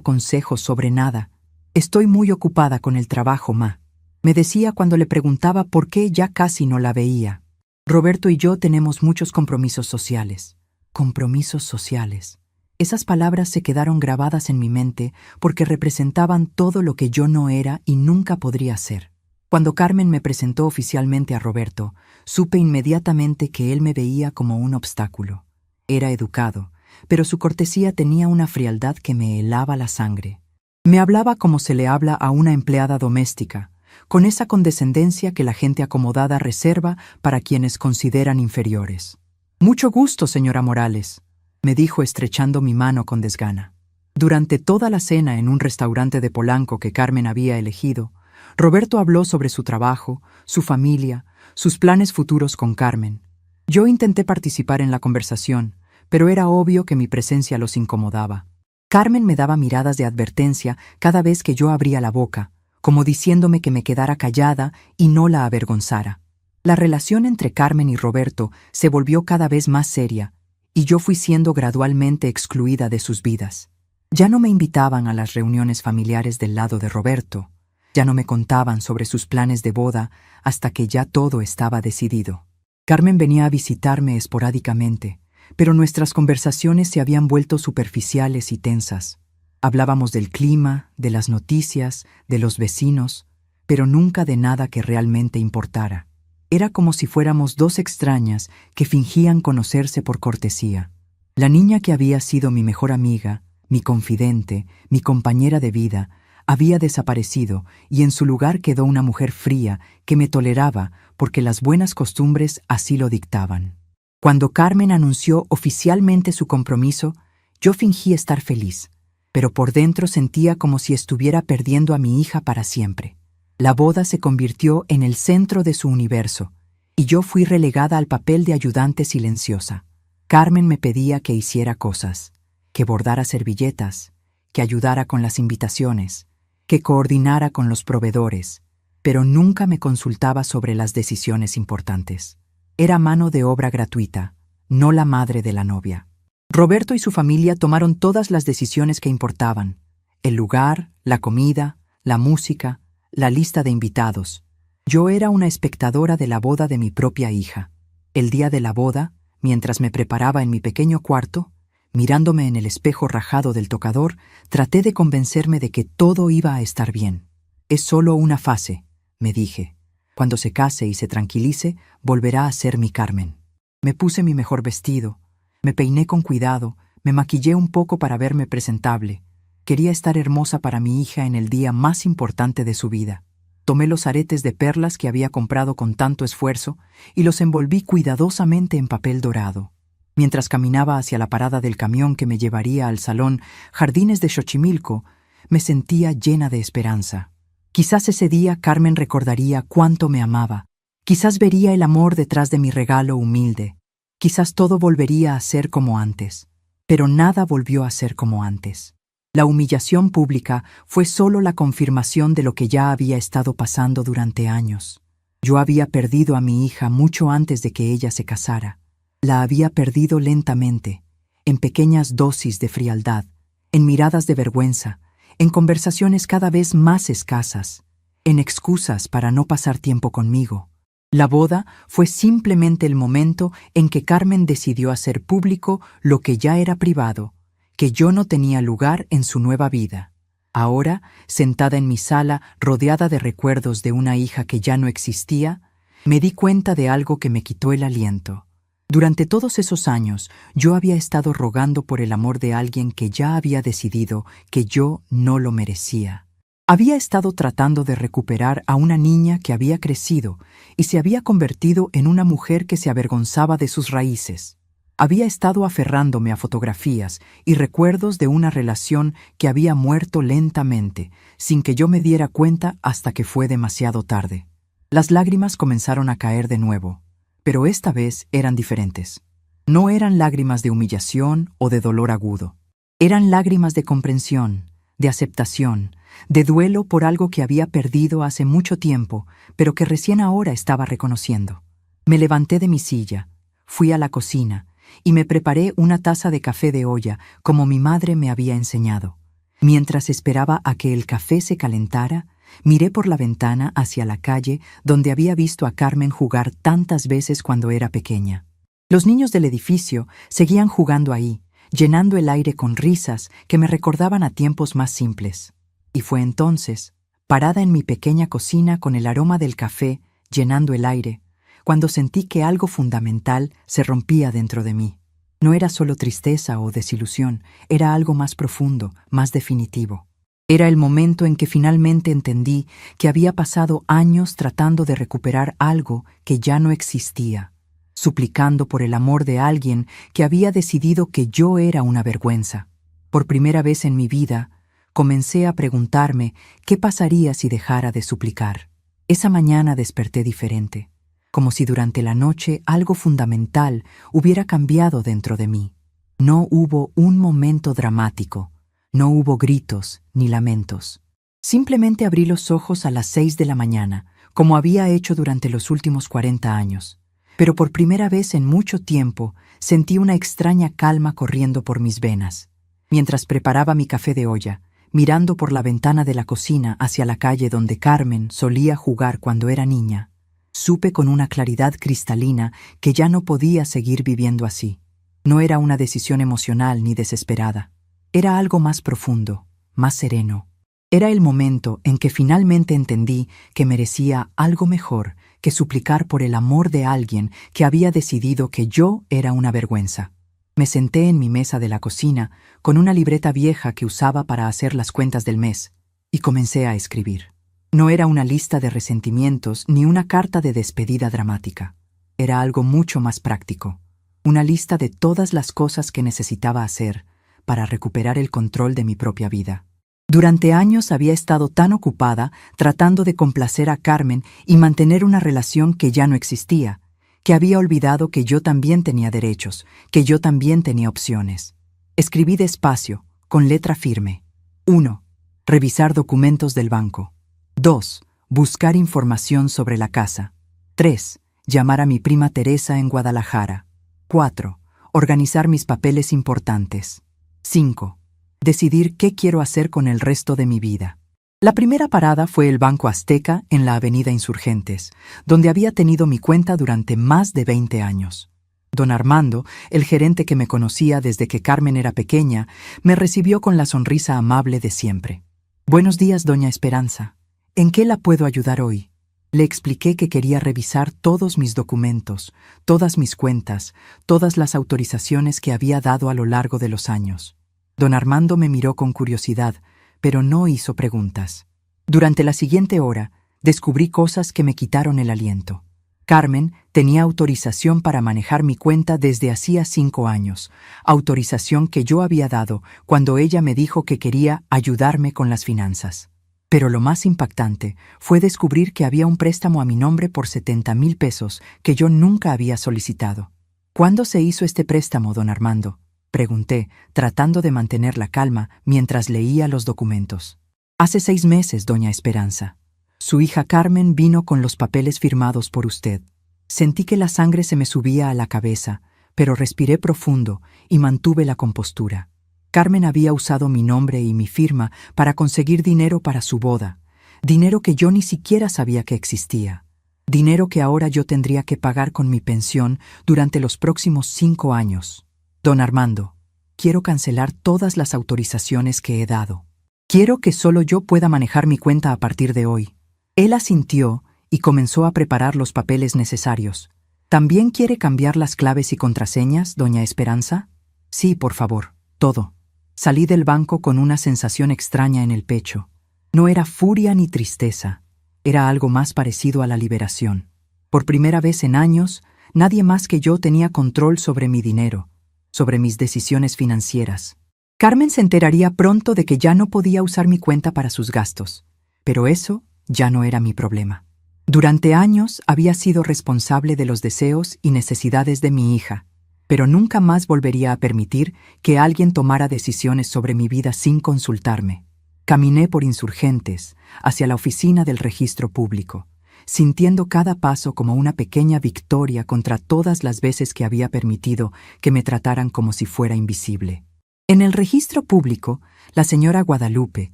consejos sobre nada. «Estoy muy ocupada con el trabajo, ma», me decía cuando le preguntaba por qué ya casi no la veía. «Roberto y yo tenemos muchos compromisos sociales». Compromisos sociales. Esas palabras se quedaron grabadas en mi mente porque representaban todo lo que yo no era y nunca podría ser. Cuando Carmen me presentó oficialmente a Roberto, supe inmediatamente que él me veía como un obstáculo. Era educado, pero su cortesía tenía una frialdad que me helaba la sangre. Me hablaba como se le habla a una empleada doméstica, con esa condescendencia que la gente acomodada reserva para quienes consideran inferiores. «Mucho gusto, señora Morales», me dijo estrechando mi mano con desgana. Durante toda la cena en un restaurante de Polanco que Carmen había elegido, Roberto habló sobre su trabajo, su familia, sus planes futuros con Carmen. Yo intenté participar en la conversación, pero era obvio que mi presencia los incomodaba. Carmen me daba miradas de advertencia cada vez que yo abría la boca, como diciéndome que me quedara callada y no la avergonzara. La relación entre Carmen y Roberto se volvió cada vez más seria, y yo fui siendo gradualmente excluida de sus vidas. Ya no me invitaban a las reuniones familiares del lado de Roberto, ya no me contaban sobre sus planes de boda hasta que ya todo estaba decidido. Carmen venía a visitarme esporádicamente, pero nuestras conversaciones se habían vuelto superficiales y tensas. Hablábamos del clima, de las noticias, de los vecinos, pero nunca de nada que realmente importara. Era como si fuéramos dos extrañas que fingían conocerse por cortesía. La niña que había sido mi mejor amiga, mi confidente, mi compañera de vida, había desaparecido y en su lugar quedó una mujer fría que me toleraba porque las buenas costumbres así lo dictaban. Cuando Carmen anunció oficialmente su compromiso, yo fingí estar feliz, pero por dentro sentía como si estuviera perdiendo a mi hija para siempre. La boda se convirtió en el centro de su universo, y yo fui relegada al papel de ayudante silenciosa. Carmen me pedía que hiciera cosas, que bordara servilletas, que ayudara con las invitaciones, que coordinara con los proveedores, pero nunca me consultaba sobre las decisiones importantes. Era mano de obra gratuita, no la madre de la novia. Roberto y su familia tomaron todas las decisiones que importaban: el lugar, la comida, la música, la lista de invitados. Yo era una espectadora de la boda de mi propia hija. El día de la boda, mientras me preparaba en mi pequeño cuarto, mirándome en el espejo rajado del tocador, traté de convencerme de que todo iba a estar bien. «Es solo una fase», me dije. Cuando se case y se tranquilice, volverá a ser mi Carmen. Me puse mi mejor vestido, me peiné con cuidado, me maquillé un poco para verme presentable. Quería estar hermosa para mi hija en el día más importante de su vida. Tomé los aretes de perlas que había comprado con tanto esfuerzo y los envolví cuidadosamente en papel dorado. Mientras caminaba hacia la parada del camión que me llevaría al salón Jardines de Xochimilco, me sentía llena de esperanza. Quizás ese día Carmen recordaría cuánto me amaba. Quizás vería el amor detrás de mi regalo humilde. Quizás todo volvería a ser como antes. Pero nada volvió a ser como antes. La humillación pública fue solo la confirmación de lo que ya había estado pasando durante años. Yo había perdido a mi hija mucho antes de que ella se casara. La había perdido lentamente, en pequeñas dosis de frialdad, en miradas de vergüenza, en conversaciones cada vez más escasas, en excusas para no pasar tiempo conmigo. La boda fue simplemente el momento en que Carmen decidió hacer público lo que ya era privado, que yo no tenía lugar en su nueva vida. Ahora, sentada en mi sala, rodeada de recuerdos de una hija que ya no existía, me di cuenta de algo que me quitó el aliento. Durante todos esos años, yo había estado rogando por el amor de alguien que ya había decidido que yo no lo merecía. Había estado tratando de recuperar a una niña que había crecido y se había convertido en una mujer que se avergonzaba de sus raíces. Había estado aferrándome a fotografías y recuerdos de una relación que había muerto lentamente, sin que yo me diera cuenta hasta que fue demasiado tarde. Las lágrimas comenzaron a caer de nuevo, pero esta vez eran diferentes. No eran lágrimas de humillación o de dolor agudo. Eran lágrimas de comprensión, de aceptación, de duelo por algo que había perdido hace mucho tiempo, pero que recién ahora estaba reconociendo. Me levanté de mi silla, fui a la cocina, y me preparé una taza de café de olla, como mi madre me había enseñado. Mientras esperaba a que el café se calentara, miré por la ventana hacia la calle donde había visto a Carmen jugar tantas veces cuando era pequeña. Los niños del edificio seguían jugando ahí, llenando el aire con risas que me recordaban a tiempos más simples. Y fue entonces, parada en mi pequeña cocina con el aroma del café llenando el aire, cuando sentí que algo fundamental se rompía dentro de mí. No era solo tristeza o desilusión, era algo más profundo, más definitivo. Era el momento en que finalmente entendí que había pasado años tratando de recuperar algo que ya no existía, suplicando por el amor de alguien que había decidido que yo era una vergüenza. Por primera vez en mi vida, comencé a preguntarme qué pasaría si dejara de suplicar. Esa mañana desperté diferente, como si durante la noche algo fundamental hubiera cambiado dentro de mí. No hubo un momento dramático, no hubo gritos ni lamentos. Simplemente abrí los ojos a las 6 de la mañana, como había hecho durante los últimos 40 años. Pero por primera vez en mucho tiempo sentí una extraña calma corriendo por mis venas. Mientras preparaba mi café de olla, mirando por la ventana de la cocina hacia la calle donde Carmen solía jugar cuando era niña, supe con una claridad cristalina que ya no podía seguir viviendo así. No era una decisión emocional ni desesperada. Era algo más profundo, más sereno. Era el momento en que finalmente entendí que merecía algo mejor que suplicar por el amor de alguien que había decidido que yo era una vergüenza. Me senté en mi mesa de la cocina con una libreta vieja que usaba para hacer las cuentas del mes y comencé a escribir. No era una lista de resentimientos ni una carta de despedida dramática. Era algo mucho más práctico. Una lista de todas las cosas que necesitaba hacer para recuperar el control de mi propia vida. Durante años había estado tan ocupada tratando de complacer a Carmen y mantener una relación que ya no existía, que había olvidado que yo también tenía derechos, que yo también tenía opciones. Escribí despacio, con letra firme. 1. Revisar documentos del banco. 2. Buscar información sobre la casa. 3. Llamar a mi prima Teresa en Guadalajara. 4. Organizar mis papeles importantes. 5. Decidir qué quiero hacer con el resto de mi vida. La primera parada fue el Banco Azteca en la Avenida Insurgentes, donde había tenido mi cuenta durante más de 20 años. Don Armando, el gerente que me conocía desde que Carmen era pequeña, me recibió con la sonrisa amable de siempre. «Buenos días, doña Esperanza. ¿En qué la puedo ayudar hoy?». Le expliqué que quería revisar todos mis documentos, todas mis cuentas, todas las autorizaciones que había dado a lo largo de los años. Don Armando me miró con curiosidad, pero no hizo preguntas. Durante la siguiente hora, descubrí cosas que me quitaron el aliento. Carmen tenía autorización para manejar mi cuenta desde hacía 5 años, autorización que yo había dado cuando ella me dijo que quería ayudarme con las finanzas. Pero lo más impactante fue descubrir que había un préstamo a mi nombre por 70,000 pesos que yo nunca había solicitado. ¿Cuándo se hizo este préstamo, don Armando?, pregunté, tratando de mantener la calma mientras leía los documentos. Hace 6 meses, doña Esperanza. Su hija Carmen vino con los papeles firmados por usted. Sentí que la sangre se me subía a la cabeza, pero respiré profundo y mantuve la compostura. Carmen había usado mi nombre y mi firma para conseguir dinero para su boda, dinero que yo ni siquiera sabía que existía, dinero que ahora yo tendría que pagar con mi pensión durante los próximos 5 años. Don Armando, quiero cancelar todas las autorizaciones que he dado. Quiero que solo yo pueda manejar mi cuenta a partir de hoy. Él asintió y comenzó a preparar los papeles necesarios. ¿También quiere cambiar las claves y contraseñas, doña Esperanza? Sí, por favor, todo. Salí del banco con una sensación extraña en el pecho. No era furia ni tristeza, era algo más parecido a la liberación. Por primera vez en años, nadie más que yo tenía control sobre mi dinero, sobre mis decisiones financieras. Carmen se enteraría pronto de que ya no podía usar mi cuenta para sus gastos, pero eso ya no era mi problema. Durante años había sido responsable de los deseos y necesidades de mi hija, pero nunca más volvería a permitir que alguien tomara decisiones sobre mi vida sin consultarme. Caminé por Insurgentes hacia la oficina del registro público, sintiendo cada paso como una pequeña victoria contra todas las veces que había permitido que me trataran como si fuera invisible. En el registro público, la señora Guadalupe,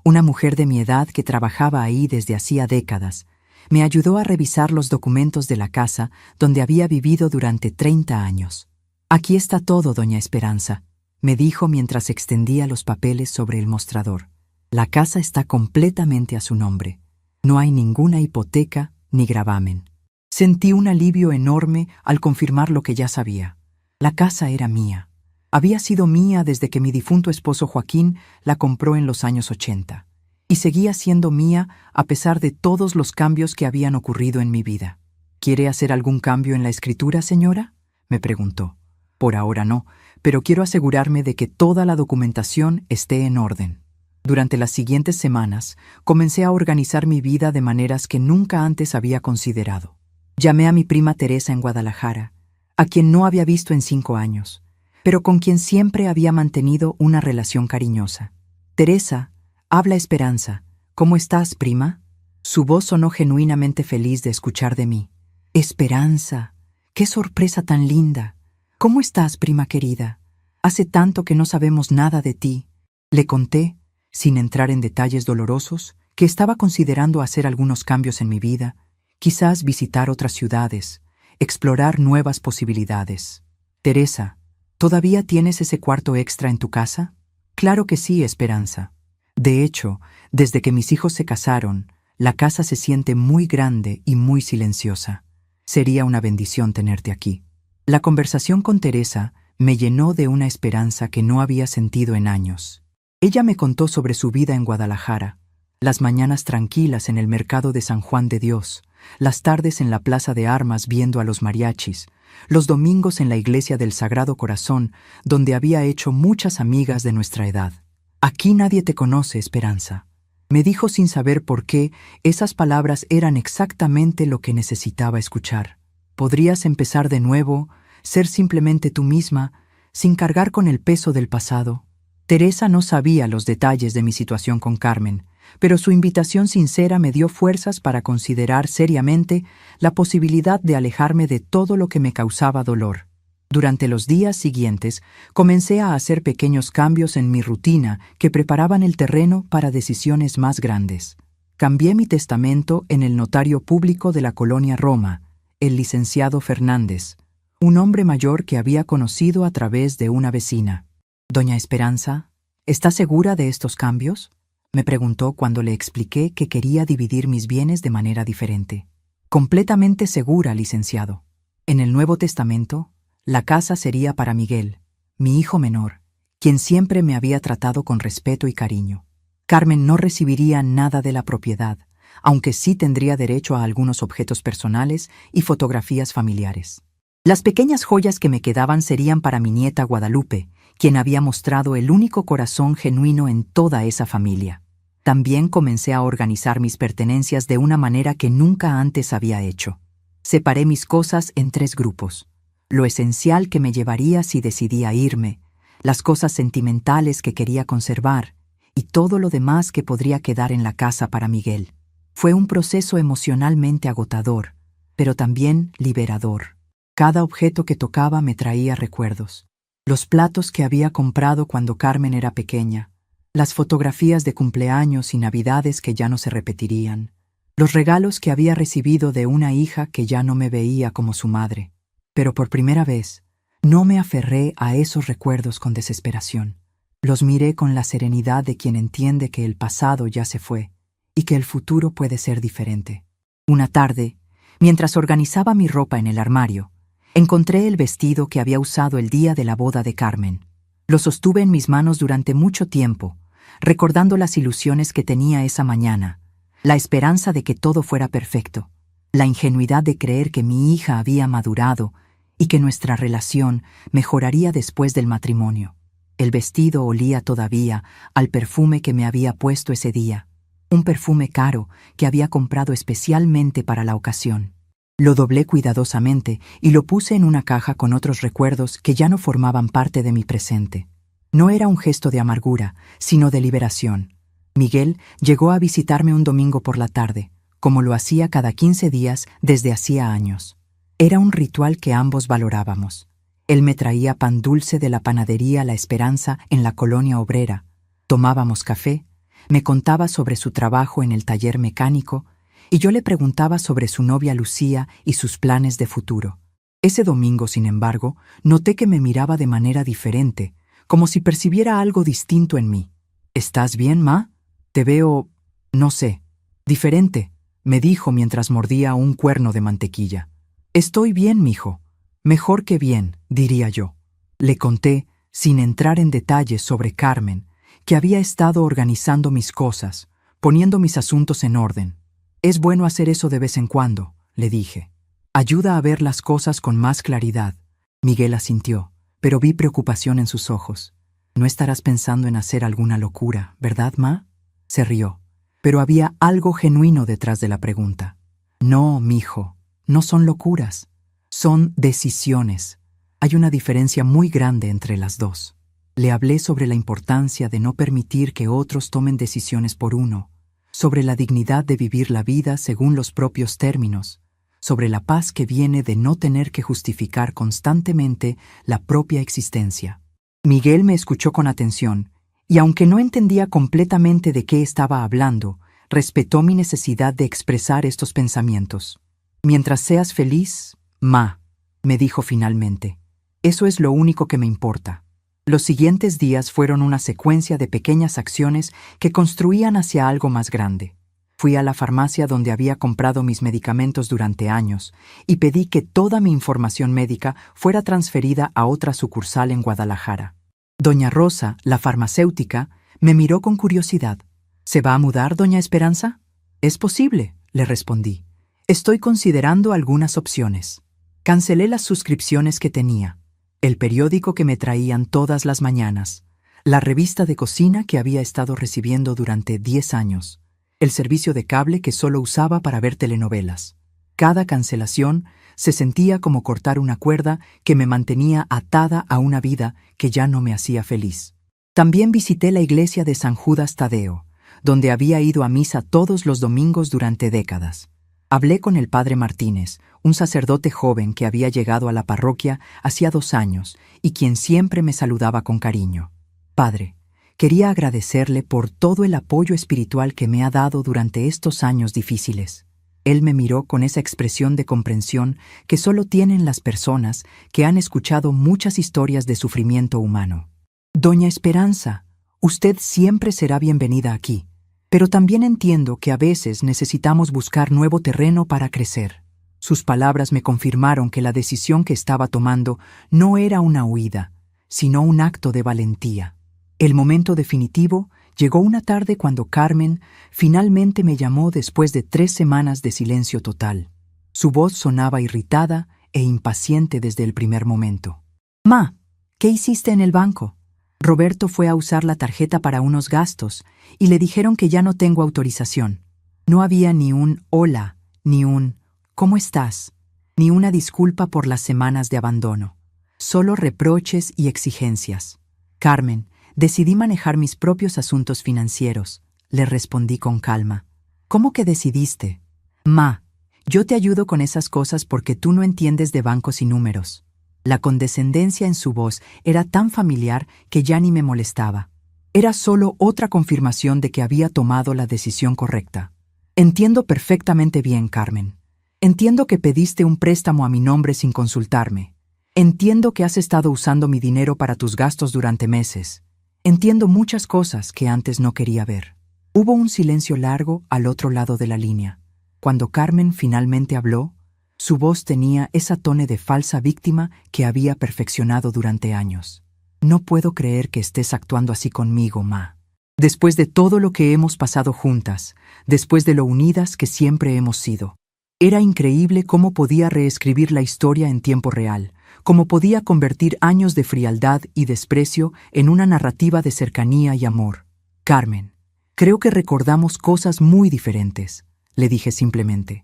una mujer de mi edad que trabajaba ahí desde hacía décadas, me ayudó a revisar los documentos de la casa donde había vivido durante 30 años. Aquí está todo, doña Esperanza, me dijo mientras extendía los papeles sobre el mostrador. La casa está completamente a su nombre. No hay ninguna hipoteca ni gravamen. Sentí un alivio enorme al confirmar lo que ya sabía. La casa era mía. Había sido mía desde que mi difunto esposo Joaquín la compró en los años 80. Y seguía siendo mía a pesar de todos los cambios que habían ocurrido en mi vida. ¿Quiere hacer algún cambio en la escritura, señora?, me preguntó. Por ahora no, pero quiero asegurarme de que toda la documentación esté en orden. Durante las siguientes semanas, comencé a organizar mi vida de maneras que nunca antes había considerado. Llamé a mi prima Teresa en Guadalajara, a quien no había visto en 5 años, pero con quien siempre había mantenido una relación cariñosa. Teresa, habla Esperanza. ¿Cómo estás, prima? Su voz sonó genuinamente feliz de escuchar de mí. Esperanza, qué sorpresa tan linda. ¿Cómo estás, prima querida? Hace tanto que no sabemos nada de ti. Le conté, sin entrar en detalles dolorosos, que estaba considerando hacer algunos cambios en mi vida, quizás visitar otras ciudades, explorar nuevas posibilidades. Teresa, ¿todavía tienes ese cuarto extra en tu casa? Claro que sí, Esperanza. De hecho, desde que mis hijos se casaron, la casa se siente muy grande y muy silenciosa. Sería una bendición tenerte aquí. La conversación con Teresa me llenó de una esperanza que no había sentido en años. Ella me contó sobre su vida en Guadalajara, las mañanas tranquilas en el mercado de San Juan de Dios, las tardes en la plaza de armas viendo a los mariachis, los domingos en la iglesia del Sagrado Corazón, donde había hecho muchas amigas de nuestra edad. Aquí nadie te conoce, Esperanza. Me dijo sin saber por qué esas palabras eran exactamente lo que necesitaba escuchar. Podrías empezar de nuevo, ser simplemente tú misma, sin cargar con el peso del pasado. Teresa no sabía los detalles de mi situación con Carmen, pero su invitación sincera me dio fuerzas para considerar seriamente la posibilidad de alejarme de todo lo que me causaba dolor. Durante los días siguientes, comencé a hacer pequeños cambios en mi rutina que preparaban el terreno para decisiones más grandes. Cambié mi testamento en el notario público de la colonia Roma, el licenciado Fernández, un hombre mayor que había conocido a través de una vecina. Doña Esperanza, ¿está segura de estos cambios?, me preguntó cuando le expliqué que quería dividir mis bienes de manera diferente. Completamente segura, licenciado. En el Nuevo Testamento, la casa sería para Miguel, mi hijo menor, quien siempre me había tratado con respeto y cariño. Carmen no recibiría nada de la propiedad, aunque sí tendría derecho a algunos objetos personales y fotografías familiares. Las pequeñas joyas que me quedaban serían para mi nieta Guadalupe, quien había mostrado el único corazón genuino en toda esa familia. También comencé a organizar mis pertenencias de una manera que nunca antes había hecho. Separé mis cosas en 3 grupos: lo esencial que me llevaría si decidía irme, las cosas sentimentales que quería conservar y todo lo demás que podría quedar en la casa para Miguel. Fue un proceso emocionalmente agotador, pero también liberador. Cada objeto que tocaba me traía recuerdos. Los platos que había comprado cuando Carmen era pequeña, las fotografías de cumpleaños y navidades que ya no se repetirían, los regalos que había recibido de una hija que ya no me veía como su madre. Pero por primera vez, no me aferré a esos recuerdos con desesperación. Los miré con la serenidad de quien entiende que el pasado ya se fue y que el futuro puede ser diferente. Una tarde, mientras organizaba mi ropa en el armario, encontré el vestido que había usado el día de la boda de Carmen. Lo sostuve en mis manos durante mucho tiempo, recordando las ilusiones que tenía esa mañana, la esperanza de que todo fuera perfecto, la ingenuidad de creer que mi hija había madurado y que nuestra relación mejoraría después del matrimonio. El vestido olía todavía al perfume que me había puesto ese día, un perfume caro que había comprado especialmente para la ocasión. Lo doblé cuidadosamente y lo puse en una caja con otros recuerdos que ya no formaban parte de mi presente. No era un gesto de amargura, sino de liberación. Miguel llegó a visitarme un domingo por la tarde, como lo hacía cada 15 días desde hacía años. Era un ritual que ambos valorábamos. Él me traía pan dulce de la panadería La Esperanza en la colonia obrera. Tomábamos café, me contaba sobre su trabajo en el taller mecánico y yo le preguntaba sobre su novia Lucía y sus planes de futuro. Ese domingo, sin embargo, noté que me miraba de manera diferente, como si percibiera algo distinto en mí. ¿Estás bien, ma? Te veo, no sé, diferente, me dijo mientras mordía un cuerno de mantequilla. Estoy bien, mijo. Mejor que bien, diría yo. Le conté, sin entrar en detalles sobre Carmen, que había estado organizando mis cosas, poniendo mis asuntos en orden. Es bueno hacer eso de vez en cuando, le dije. Ayuda a ver las cosas con más claridad. Miguel asintió, pero vi preocupación en sus ojos. No estarás pensando en hacer alguna locura, ¿verdad, ma? Se rió, pero había algo genuino detrás de la pregunta. No, mijo, no son locuras, son decisiones. Hay una diferencia muy grande entre las dos. Le hablé sobre la importancia de no permitir que otros tomen decisiones por uno, sobre la dignidad de vivir la vida según los propios términos, sobre la paz que viene de no tener que justificar constantemente la propia existencia. Miguel me escuchó con atención, y aunque no entendía completamente de qué estaba hablando, respetó mi necesidad de expresar estos pensamientos. Mientras seas feliz, ma, me dijo finalmente, eso es lo único que me importa. Los siguientes días fueron una secuencia de pequeñas acciones que construían hacia algo más grande. Fui a la farmacia donde había comprado mis medicamentos durante años y pedí que toda mi información médica fuera transferida a otra sucursal en Guadalajara. Doña Rosa, la farmacéutica, me miró con curiosidad. ¿Se va a mudar, doña Esperanza? Es posible, le respondí. Estoy considerando algunas opciones. Cancelé las suscripciones que tenía, el periódico que me traían todas las mañanas, la revista de cocina que había estado recibiendo durante 10 años, el servicio de cable que solo usaba para ver telenovelas. Cada cancelación se sentía como cortar una cuerda que me mantenía atada a una vida que ya no me hacía feliz. También visité la iglesia de San Judas Tadeo, donde había ido a misa todos los domingos durante décadas. Hablé con el padre Martínez, un sacerdote joven que había llegado a la parroquia hacía 2 años y quien siempre me saludaba con cariño. Padre, quería agradecerle por todo el apoyo espiritual que me ha dado durante estos años difíciles. Él me miró con esa expresión de comprensión que solo tienen las personas que han escuchado muchas historias de sufrimiento humano. Doña Esperanza, usted siempre será bienvenida aquí, pero también entiendo que a veces necesitamos buscar nuevo terreno para crecer. Sus palabras me confirmaron que la decisión que estaba tomando no era una huida, sino un acto de valentía. El momento definitivo llegó una tarde cuando Carmen finalmente me llamó después de 3 semanas de silencio total. Su voz sonaba irritada e impaciente desde el primer momento. «Ma, ¿qué hiciste en el banco? Roberto fue a usar la tarjeta para unos gastos y le dijeron que ya no tengo autorización. No había ni un hola, ni un ¿cómo estás?, ni una disculpa por las semanas de abandono. Solo reproches y exigencias. Carmen, decidí manejar mis propios asuntos financieros», le respondí con calma. «¿Cómo que decidiste?» «Ma, yo te ayudo con esas cosas porque tú no entiendes de bancos y números». La condescendencia en su voz era tan familiar que ya ni me molestaba. Era solo otra confirmación de que había tomado la decisión correcta. «Entiendo perfectamente bien, Carmen. Entiendo que pediste un préstamo a mi nombre sin consultarme. Entiendo que has estado usando mi dinero para tus gastos durante meses. Entiendo muchas cosas que antes no quería ver». Hubo un silencio largo al otro lado de la línea. Cuando Carmen finalmente habló, su voz tenía esa tone de falsa víctima que había perfeccionado durante años. «No puedo creer que estés actuando así conmigo, Ma. Después de todo lo que hemos pasado juntas, después de lo unidas que siempre hemos sido». Era increíble cómo podía reescribir la historia en tiempo real, cómo podía convertir años de frialdad y desprecio en una narrativa de cercanía y amor. «Carmen, creo que recordamos cosas muy diferentes», le dije simplemente.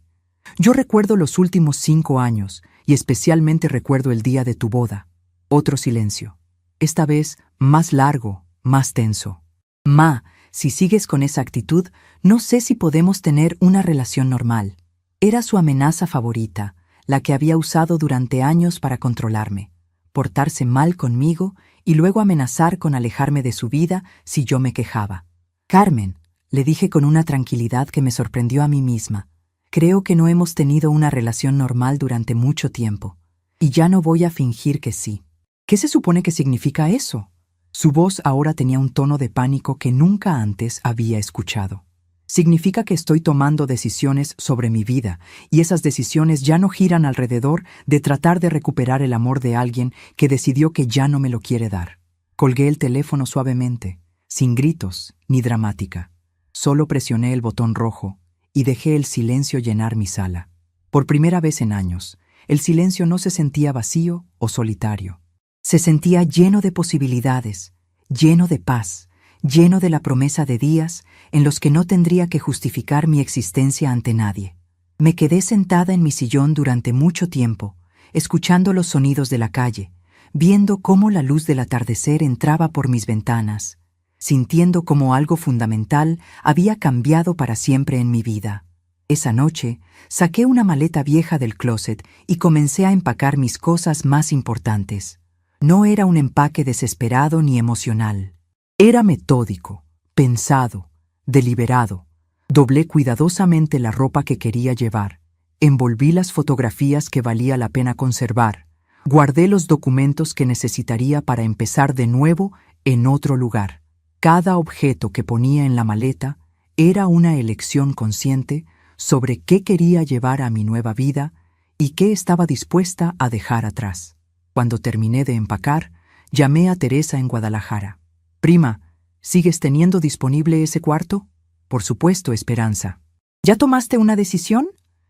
«Yo recuerdo los últimos 5 años y especialmente recuerdo el día de tu boda». Otro silencio. Esta vez más largo, más tenso. «Ma, si sigues con esa actitud, no sé si podemos tener una relación normal». Era su amenaza favorita, la que había usado durante años para controlarme, portarse mal conmigo y luego amenazar con alejarme de su vida si yo me quejaba. «Carmen», le dije con una tranquilidad que me sorprendió a mí misma, «creo que no hemos tenido una relación normal durante mucho tiempo, y ya no voy a fingir que sí». «¿Qué se supone que significa eso?». Su voz ahora tenía un tono de pánico que nunca antes había escuchado. «Significa que estoy tomando decisiones sobre mi vida, y esas decisiones ya no giran alrededor de tratar de recuperar el amor de alguien que decidió que ya no me lo quiere dar». Colgué el teléfono suavemente, sin gritos ni dramática. Solo presioné el botón rojo y dejé el silencio llenar mi sala. Por primera vez en años, el silencio no se sentía vacío o solitario. Se sentía lleno de posibilidades, lleno de paz, lleno de la promesa de días en los que no tendría que justificar mi existencia ante nadie. Me quedé sentada en mi sillón durante mucho tiempo, escuchando los sonidos de la calle, viendo cómo la luz del atardecer entraba por mis ventanas, sintiendo cómo algo fundamental había cambiado para siempre en mi vida. Esa noche, saqué una maleta vieja del closet y comencé a empacar mis cosas más importantes. No era un empaque desesperado ni emocional. Era metódico, pensado, deliberado. Doblé cuidadosamente la ropa que quería llevar. Envolví las fotografías que valía la pena conservar. Guardé los documentos que necesitaría para empezar de nuevo en otro lugar. Cada objeto que ponía en la maleta era una elección consciente sobre qué quería llevar a mi nueva vida y qué estaba dispuesta a dejar atrás. Cuando terminé de empacar, llamé a Teresa en Guadalajara. «Prima, ¿sigues teniendo disponible ese cuarto?». «Por supuesto, Esperanza». «¿Ya tomaste una decisión?».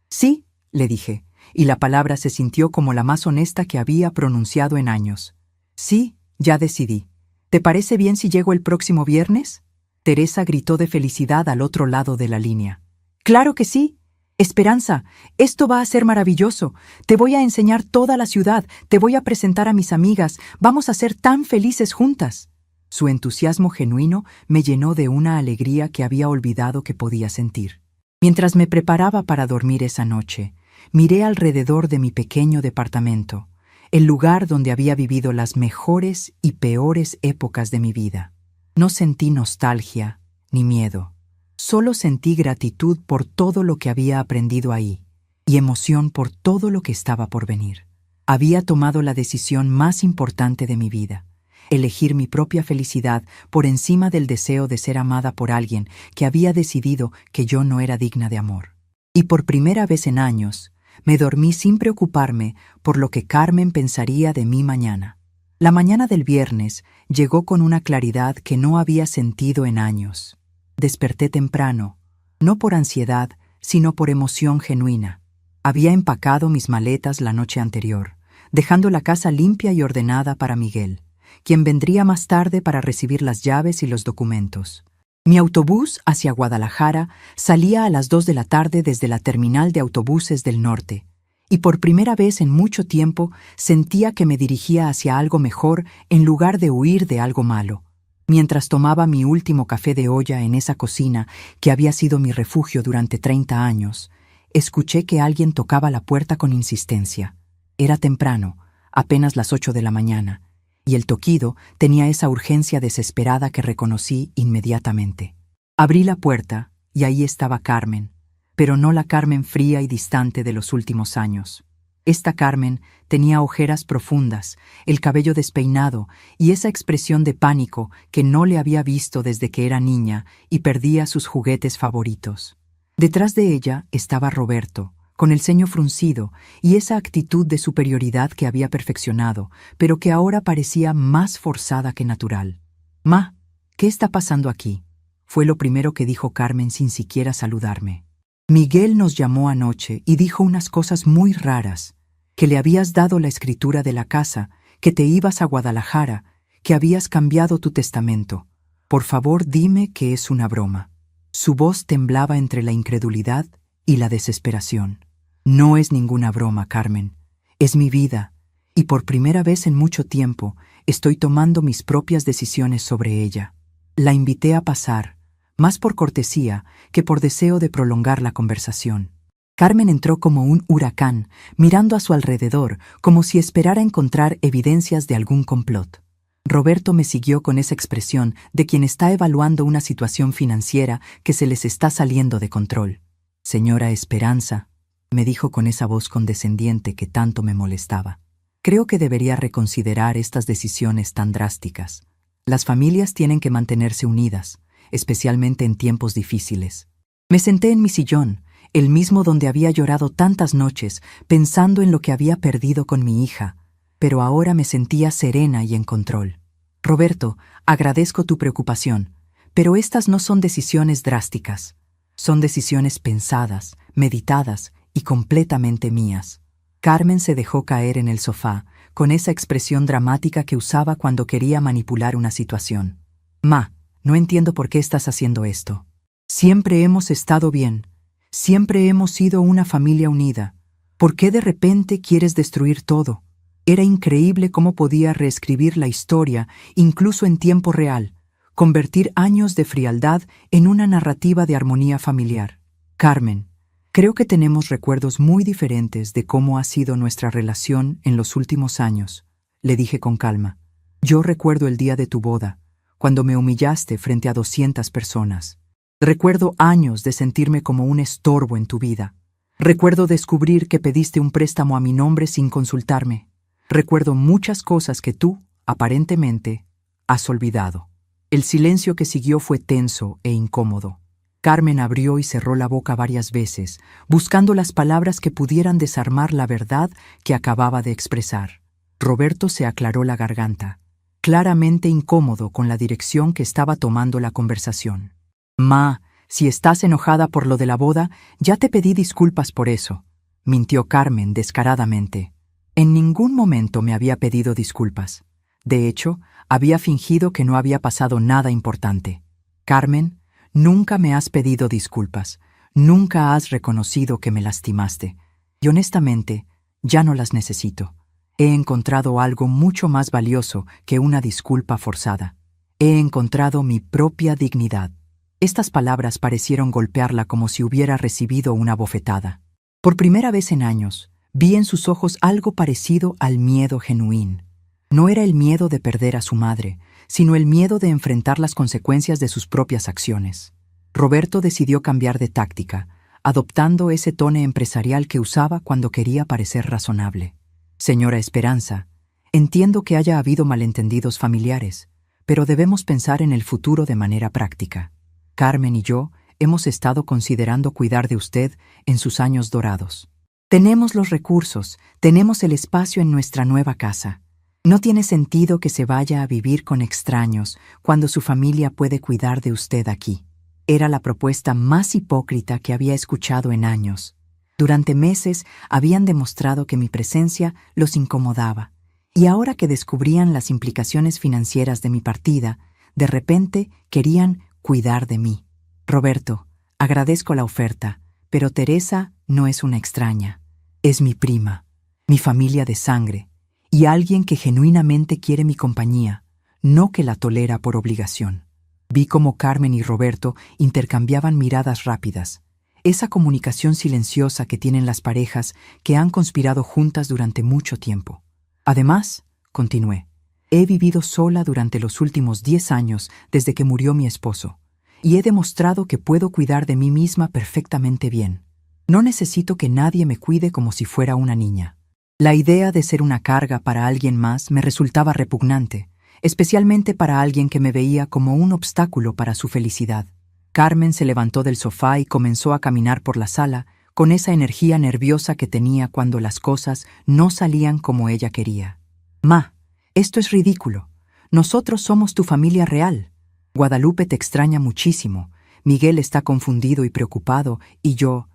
«Sí», le dije, y la palabra se sintió como la más honesta que había pronunciado en años. «Sí, ya decidí. ¿Te parece bien si llego el próximo viernes?». Teresa gritó de felicidad al otro lado de la línea. «¡Claro que sí! Esperanza, esto va a ser maravilloso. Te voy a enseñar toda la ciudad, te voy a presentar a mis amigas, vamos a ser tan felices juntas». Su entusiasmo genuino me llenó de una alegría que había olvidado que podía sentir. Mientras me preparaba para dormir esa noche, miré alrededor de mi pequeño departamento, el lugar donde había vivido las mejores y peores épocas de mi vida. No sentí nostalgia ni miedo. Solo sentí gratitud por todo lo que había aprendido ahí y emoción por todo lo que estaba por venir. Había tomado la decisión más importante de mi vida, elegir mi propia felicidad por encima del deseo de ser amada por alguien que había decidido que yo no era digna de amor. Y por primera vez en años, Me dormí sin preocuparme por lo que Carmen pensaría de mí mañana. La mañana del viernes llegó con una claridad que no había sentido en años. Desperté temprano, no por ansiedad, sino por emoción genuina. Había empacado mis maletas la noche anterior, dejando la casa limpia y ordenada para Miguel, quien vendría más tarde para recibir las llaves y los documentos. Mi autobús hacia Guadalajara salía a las 2 de la tarde desde la terminal de autobuses del norte, y por primera vez en mucho tiempo sentía que me dirigía hacia algo mejor en lugar de huir de algo malo. Mientras tomaba mi último café de olla en esa cocina que había sido mi refugio durante 30 años, escuché que alguien tocaba la puerta con insistencia. Era temprano, apenas las 8 de la mañana, y el toquido tenía esa urgencia desesperada que reconocí inmediatamente. Abrí la puerta y ahí estaba Carmen, pero no la Carmen fría y distante de los últimos años. Esta Carmen tenía ojeras profundas, el cabello despeinado y esa expresión de pánico que no le había visto desde que era niña y perdía sus juguetes favoritos. Detrás de ella estaba Roberto, con el ceño fruncido y esa actitud de superioridad que había perfeccionado, pero que ahora parecía más forzada que natural. «Ma, ¿qué está pasando aquí?», fue lo primero que dijo Carmen sin siquiera saludarme. «Miguel nos llamó anoche y dijo unas cosas muy raras, que le habías dado la escritura de la casa, que te ibas a Guadalajara, que habías cambiado tu testamento. Por favor, dime que es una broma». Su voz temblaba entre la incredulidad y la desesperación. «No es ninguna broma, Carmen. Es mi vida, y por primera vez en mucho tiempo estoy tomando mis propias decisiones sobre ella». La invité a pasar, más por cortesía que por deseo de prolongar la conversación. Carmen entró como un huracán, mirando a su alrededor, como si esperara encontrar evidencias de algún complot. Roberto me siguió con esa expresión de quien está evaluando una situación financiera que se les está saliendo de control. «Señora Esperanza», me dijo con esa voz condescendiente que tanto me molestaba, «creo que debería reconsiderar estas decisiones tan drásticas. Las familias tienen que mantenerse unidas, especialmente en tiempos difíciles». Me senté en mi sillón, el mismo donde había llorado tantas noches, pensando en lo que había perdido con mi hija, pero ahora me sentía serena y en control. «Roberto, agradezco tu preocupación, pero estas no son decisiones drásticas. Son decisiones pensadas, meditadas y completamente mías». Carmen se dejó caer en el sofá, con esa expresión dramática que usaba cuando quería manipular una situación. «Ma, no entiendo por qué estás haciendo esto. Siempre hemos estado bien. Siempre hemos sido una familia unida. ¿Por qué de repente quieres destruir todo?». Era increíble cómo podía reescribir la historia, incluso en tiempo real, convertir años de frialdad en una narrativa de armonía familiar. «Carmen, creo que tenemos recuerdos muy diferentes de cómo ha sido nuestra relación en los últimos años», le dije con calma. «Yo recuerdo el día de tu boda, cuando me humillaste frente a 200 personas. Recuerdo años de sentirme como un estorbo en tu vida. Recuerdo descubrir que pediste un préstamo a mi nombre sin consultarme. Recuerdo muchas cosas que tú, aparentemente, has olvidado». El silencio que siguió fue tenso e incómodo. Carmen abrió y cerró la boca varias veces, buscando las palabras que pudieran desarmar la verdad que acababa de expresar. Roberto se aclaró la garganta, claramente incómodo con la dirección que estaba tomando la conversación. «Ma, si estás enojada por lo de la boda, ya te pedí disculpas por eso», mintió Carmen descaradamente. En ningún momento me había pedido disculpas. De hecho, había fingido que no había pasado nada importante. «Carmen, nunca me has pedido disculpas, nunca has reconocido que me lastimaste, y honestamente, ya no las necesito. He encontrado algo mucho más valioso que una disculpa forzada. He encontrado mi propia dignidad». Estas palabras parecieron golpearla como si hubiera recibido una bofetada. Por primera vez en años, vi en sus ojos algo parecido al miedo genuino. No era el miedo de perder a su madre, sino el miedo de enfrentar las consecuencias de sus propias acciones. Roberto decidió cambiar de táctica, adoptando ese tono empresarial que usaba cuando quería parecer razonable. «Señora Esperanza, entiendo que haya habido malentendidos familiares, pero debemos pensar en el futuro de manera práctica. Carmen y yo hemos estado considerando cuidar de usted en sus años dorados. Tenemos los recursos, tenemos el espacio en nuestra nueva casa. No tiene sentido que se vaya a vivir con extraños cuando su familia puede cuidar de usted aquí. Era la propuesta más hipócrita que había escuchado en años. Durante meses habían demostrado que mi presencia los incomodaba, y ahora que descubrían las implicaciones financieras de mi partida, de repente querían cuidar de mí. Roberto, agradezco la oferta, pero Teresa no es una extraña. Es mi prima, mi familia de sangre, y alguien que genuinamente quiere mi compañía, no que la tolera por obligación. Vi cómo Carmen y Roberto intercambiaban miradas rápidas, esa comunicación silenciosa que tienen las parejas que han conspirado juntas durante mucho tiempo. Además, continué, he vivido sola durante los últimos 10 años desde que murió mi esposo, y he demostrado que puedo cuidar de mí misma perfectamente bien. No necesito que nadie me cuide como si fuera una niña. La idea de ser una carga para alguien más me resultaba repugnante, especialmente para alguien que me veía como un obstáculo para su felicidad. Carmen se levantó del sofá y comenzó a caminar por la sala con esa energía nerviosa que tenía cuando las cosas no salían como ella quería. «Ma, esto es ridículo. Nosotros somos tu familia real. Guadalupe te extraña muchísimo. Miguel está confundido y preocupado y yo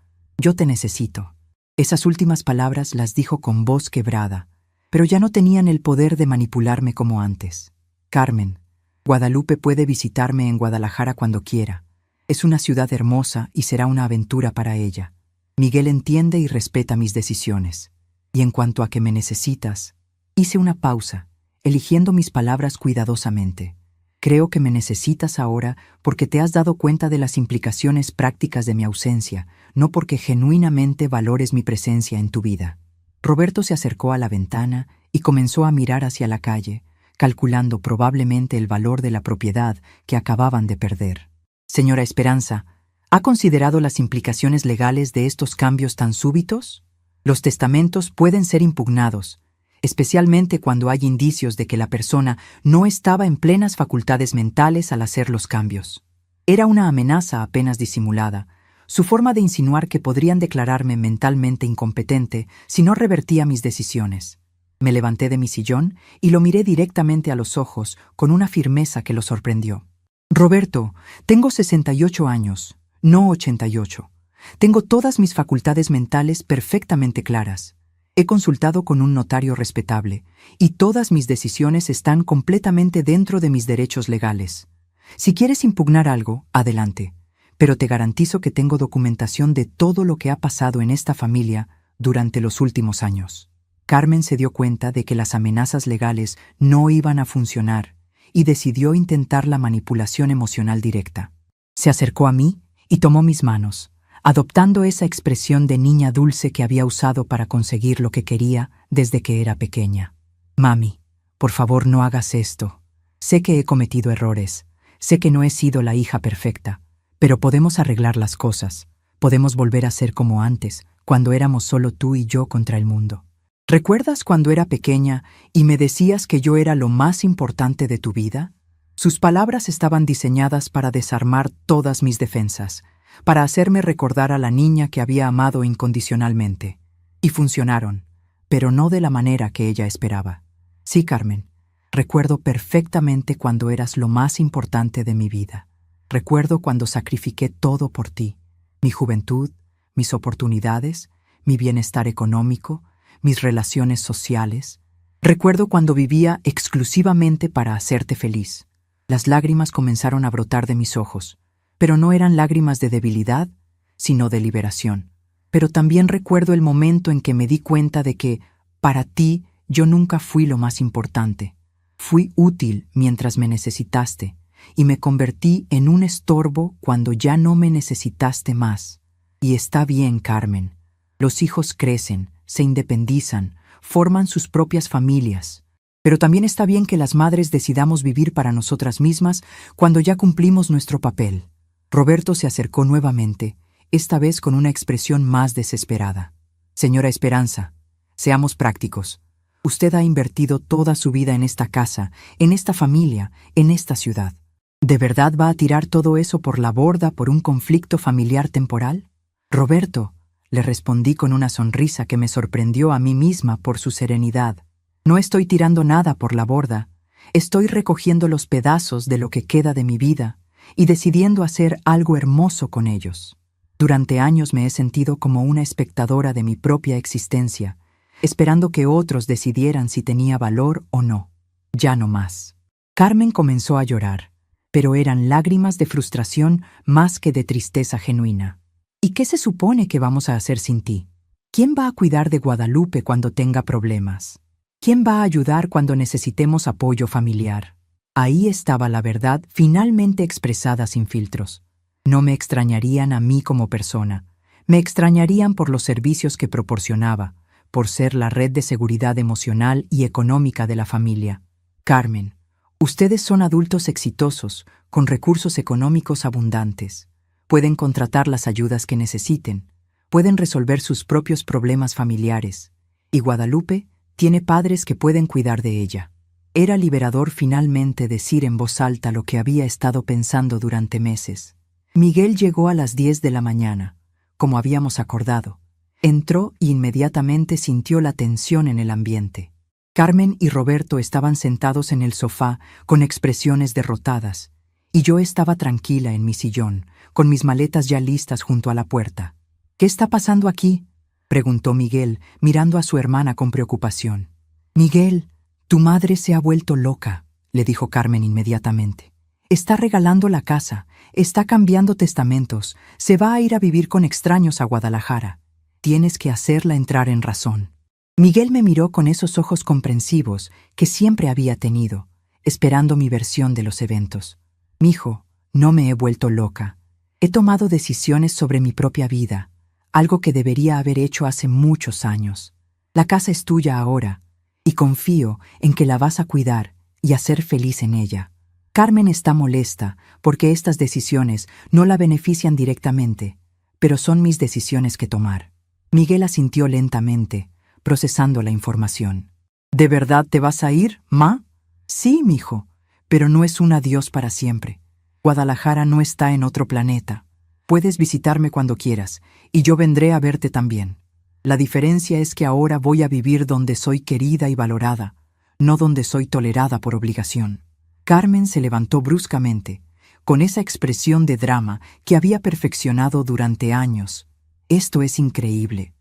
te necesito». Esas últimas palabras las dijo con voz quebrada, pero ya no tenían el poder de manipularme como antes. «Carmen, Guadalupe puede visitarme en Guadalajara cuando quiera. Es una ciudad hermosa y será una aventura para ella. Miguel entiende y respeta mis decisiones. Y en cuanto a que me necesitas», hice una pausa, eligiendo mis palabras cuidadosamente. «Creo que me necesitas ahora porque te has dado cuenta de las implicaciones prácticas de mi ausencia, no porque genuinamente valores mi presencia en tu vida». Roberto se acercó a la ventana y comenzó a mirar hacia la calle, calculando probablemente el valor de la propiedad que acababan de perder. «Señora Esperanza, ¿ha considerado las implicaciones legales de estos cambios tan súbitos? Los testamentos pueden ser impugnados, especialmente cuando hay indicios de que la persona no estaba en plenas facultades mentales al hacer los cambios». Era una amenaza apenas disimulada, su forma de insinuar que podrían declararme mentalmente incompetente si no revertía mis decisiones. Me levanté de mi sillón y lo miré directamente a los ojos con una firmeza que lo sorprendió. «Roberto, tengo 68 años, no 88. Tengo todas mis facultades mentales perfectamente claras. He consultado con un notario respetable y todas mis decisiones están completamente dentro de mis derechos legales. Si quieres impugnar algo, adelante, pero te garantizo que tengo documentación de todo lo que ha pasado en esta familia durante los últimos años». Carmen se dio cuenta de que las amenazas legales no iban a funcionar y decidió intentar la manipulación emocional directa. Se acercó a mí y tomó mis manos, adoptando esa expresión de niña dulce que había usado para conseguir lo que quería desde que era pequeña. «Mami, por favor no hagas esto. Sé que he cometido errores, sé que no he sido la hija perfecta, pero podemos arreglar las cosas, podemos volver a ser como antes, cuando éramos solo tú y yo contra el mundo. ¿Recuerdas cuando era pequeña y me decías que yo era lo más importante de tu vida?» Sus palabras estaban diseñadas para desarmar todas mis defensas, para hacerme recordar a la niña que había amado incondicionalmente. Y funcionaron, pero no de la manera que ella esperaba. «Sí, Carmen, recuerdo perfectamente cuando eras lo más importante de mi vida. Recuerdo cuando sacrifiqué todo por ti, mi juventud, mis oportunidades, mi bienestar económico, mis relaciones sociales. Recuerdo cuando vivía exclusivamente para hacerte feliz». Las lágrimas comenzaron a brotar de mis ojos, pero no eran lágrimas de debilidad, sino de liberación. Pero también recuerdo el momento en que me di cuenta de que, para ti, yo nunca fui lo más importante. Fui útil mientras me necesitaste, y me convertí en un estorbo cuando ya no me necesitaste más. Y está bien, Carmen. Los hijos crecen, se independizan, forman sus propias familias. Pero también está bien que las madres decidamos vivir para nosotras mismas cuando ya cumplimos nuestro papel. Roberto se acercó nuevamente, esta vez con una expresión más desesperada. «Señora Esperanza, seamos prácticos. Usted ha invertido toda su vida en esta casa, en esta familia, en esta ciudad. ¿De verdad va a tirar todo eso por la borda por un conflicto familiar temporal? Roberto, Le respondí con una sonrisa que me sorprendió a mí misma por su serenidad. No estoy tirando nada por la borda. Estoy recogiendo los pedazos de lo que queda de mi vida y decidiendo hacer algo hermoso con ellos. Durante años me he sentido como una espectadora de mi propia existencia, esperando que otros decidieran si tenía valor o no. Ya no más. Carmen comenzó a llorar, pero eran lágrimas de frustración más que de tristeza genuina. ¿Y qué se supone que vamos a hacer sin ti? ¿Quién va a cuidar de Guadalupe cuando tenga problemas? ¿Quién va a ayudar cuando necesitemos apoyo familiar? Ahí estaba la verdad finalmente expresada sin filtros. No me extrañarían a mí como persona. Me extrañarían por los servicios que proporcionaba, por ser la red de seguridad emocional y económica de la familia. Carmen, ustedes son adultos exitosos, con recursos económicos abundantes. Pueden contratar las ayudas que necesiten. Pueden resolver sus propios problemas familiares. Y Guadalupe tiene padres que pueden cuidar de ella. Era liberador finalmente decir en voz alta lo que había estado pensando durante meses. Miguel llegó a las 10 de la mañana, como habíamos acordado. Entró y inmediatamente sintió la tensión en el ambiente. Carmen y Roberto estaban sentados en el sofá con expresiones derrotadas, y yo estaba tranquila en mi sillón, con mis maletas ya listas junto a la puerta. ¿Qué está pasando aquí?, preguntó Miguel, mirando a su hermana con preocupación. Miguel, tu madre se ha vuelto loca, le dijo Carmen inmediatamente. Está regalando la casa, está cambiando testamentos, se va a ir a vivir con extraños a Guadalajara. Tienes que hacerla entrar en razón. Miguel me miró con esos ojos comprensivos que siempre había tenido, esperando mi versión de los eventos. Mijo, no me he vuelto loca. He tomado decisiones sobre mi propia vida, algo que debería haber hecho hace muchos años. La casa es tuya ahora, y confío en que la vas a cuidar y a ser feliz en ella. Carmen está molesta porque estas decisiones no la benefician directamente, pero son mis decisiones que tomar. Miguel asintió lentamente, procesando la información. ¿De verdad te vas a ir, ma? Sí, mijo, pero no es un adiós para siempre. Guadalajara no está en otro planeta. Puedes visitarme cuando quieras, y yo vendré a verte también. La diferencia es que ahora voy a vivir donde soy querida y valorada, no donde soy tolerada por obligación. Carmen se levantó bruscamente, con esa expresión de drama que había perfeccionado durante años. Esto es increíble.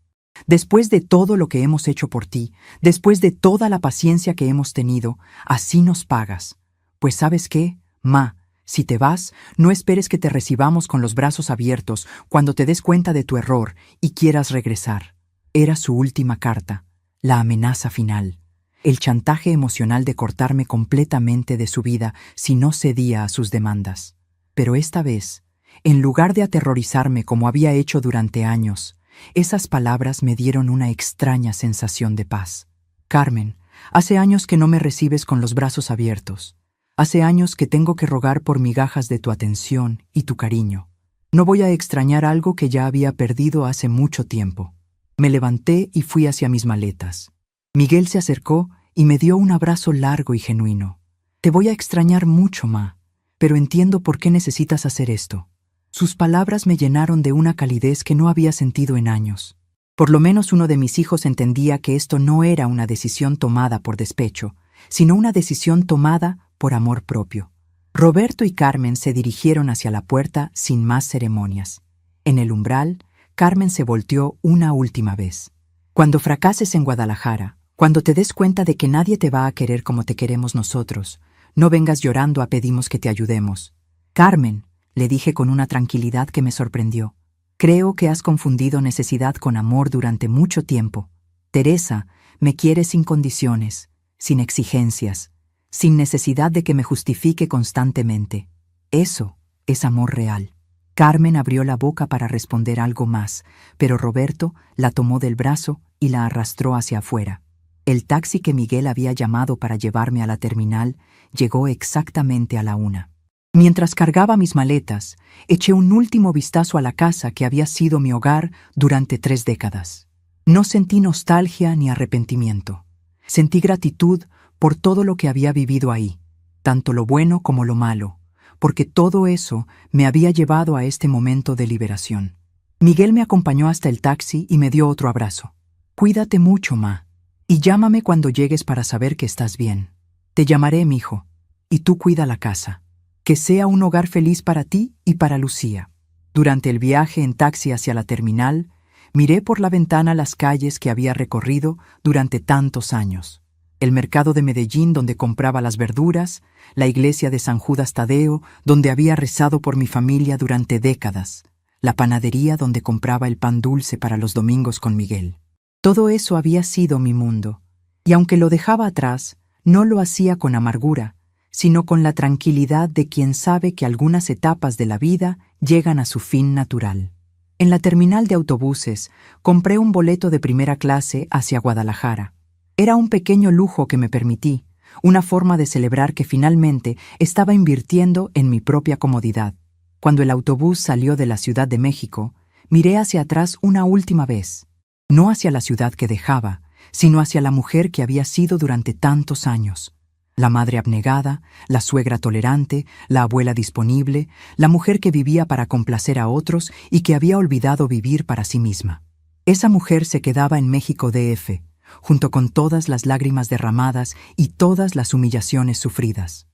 Después de todo lo que hemos hecho por ti, después de toda la paciencia que hemos tenido, así nos pagas. Pues ¿sabes qué, ma? Si te vas, no esperes que te recibamos con los brazos abiertos cuando te des cuenta de tu error y quieras regresar. Era su última carta, la amenaza final. El chantaje emocional de cortarme completamente de su vida si no cedía a sus demandas. Pero esta vez, en lugar de aterrorizarme como había hecho durante años, esas palabras me dieron una extraña sensación de paz. Carmen, hace años que no me recibes con los brazos abiertos. Hace años que tengo que rogar por migajas de tu atención y tu cariño. No voy a extrañar algo que ya había perdido hace mucho tiempo. Me levanté y fui hacia mis maletas. Miguel se acercó y me dio un abrazo largo y genuino. Te voy a extrañar mucho, ma, pero entiendo por qué necesitas hacer esto. Sus palabras me llenaron de una calidez que no había sentido en años. Por lo menos uno de mis hijos entendía que esto no era una decisión tomada por despecho, sino una decisión tomada por amor propio. Roberto y Carmen se dirigieron hacia la puerta sin más ceremonias. En el umbral, Carmen se volteó una última vez. Cuando fracases en Guadalajara, cuando te des cuenta de que nadie te va a querer como te queremos nosotros, no vengas llorando a pedimos que te ayudemos. Carmen, le dije con una tranquilidad que me sorprendió. Creo que has confundido necesidad con amor durante mucho tiempo. Teresa me quiere sin condiciones, sin exigencias, sin necesidad de que me justifique constantemente. Eso es amor real. Carmen abrió la boca para responder algo más, pero Roberto la tomó del brazo y la arrastró hacia afuera. El taxi que Miguel había llamado para llevarme a la terminal llegó exactamente a la 1. Mientras cargaba mis maletas, eché un último vistazo a la casa que había sido mi hogar durante 3 décadas. No sentí nostalgia ni arrepentimiento. Sentí gratitud por todo lo que había vivido ahí, tanto lo bueno como lo malo, porque todo eso me había llevado a este momento de liberación. Miguel me acompañó hasta el taxi y me dio otro abrazo. Cuídate mucho, ma. Y llámame cuando llegues para saber que estás bien. Te llamaré, mijo. Y tú cuida la casa. Que sea un hogar feliz para ti y para Lucía. Durante el viaje en taxi hacia la terminal, miré por la ventana las calles que había recorrido durante tantos años. El mercado de Medellín donde compraba las verduras, la iglesia de San Judas Tadeo donde había rezado por mi familia durante décadas, la panadería donde compraba el pan dulce para los domingos con Miguel. Todo eso había sido mi mundo, y aunque lo dejaba atrás, no lo hacía con amargura, sino con la tranquilidad de quien sabe que algunas etapas de la vida llegan a su fin natural. En la terminal de autobuses, compré un boleto de primera clase hacia Guadalajara. Era un pequeño lujo que me permití, una forma de celebrar que finalmente estaba invirtiendo en mi propia comodidad. Cuando el autobús salió de la Ciudad de México, miré hacia atrás una última vez, no hacia la ciudad que dejaba, sino hacia la mujer que había sido durante tantos años. La madre abnegada, la suegra tolerante, la abuela disponible, la mujer que vivía para complacer a otros y que había olvidado vivir para sí misma. Esa mujer se quedaba en México DF, junto con todas las lágrimas derramadas y todas las humillaciones sufridas.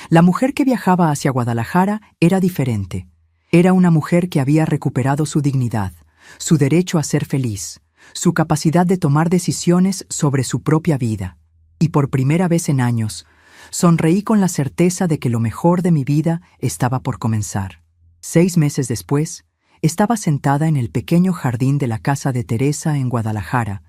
La mujer que viajaba hacia Guadalajara era diferente. Era una mujer que había recuperado su dignidad, su derecho a ser feliz, su capacidad de tomar decisiones sobre su propia vida. Y por primera vez en años, sonreí con la certeza de que lo mejor de mi vida estaba por comenzar. 6 meses después, estaba sentada en el pequeño jardín de la casa de Teresa en Guadalajara,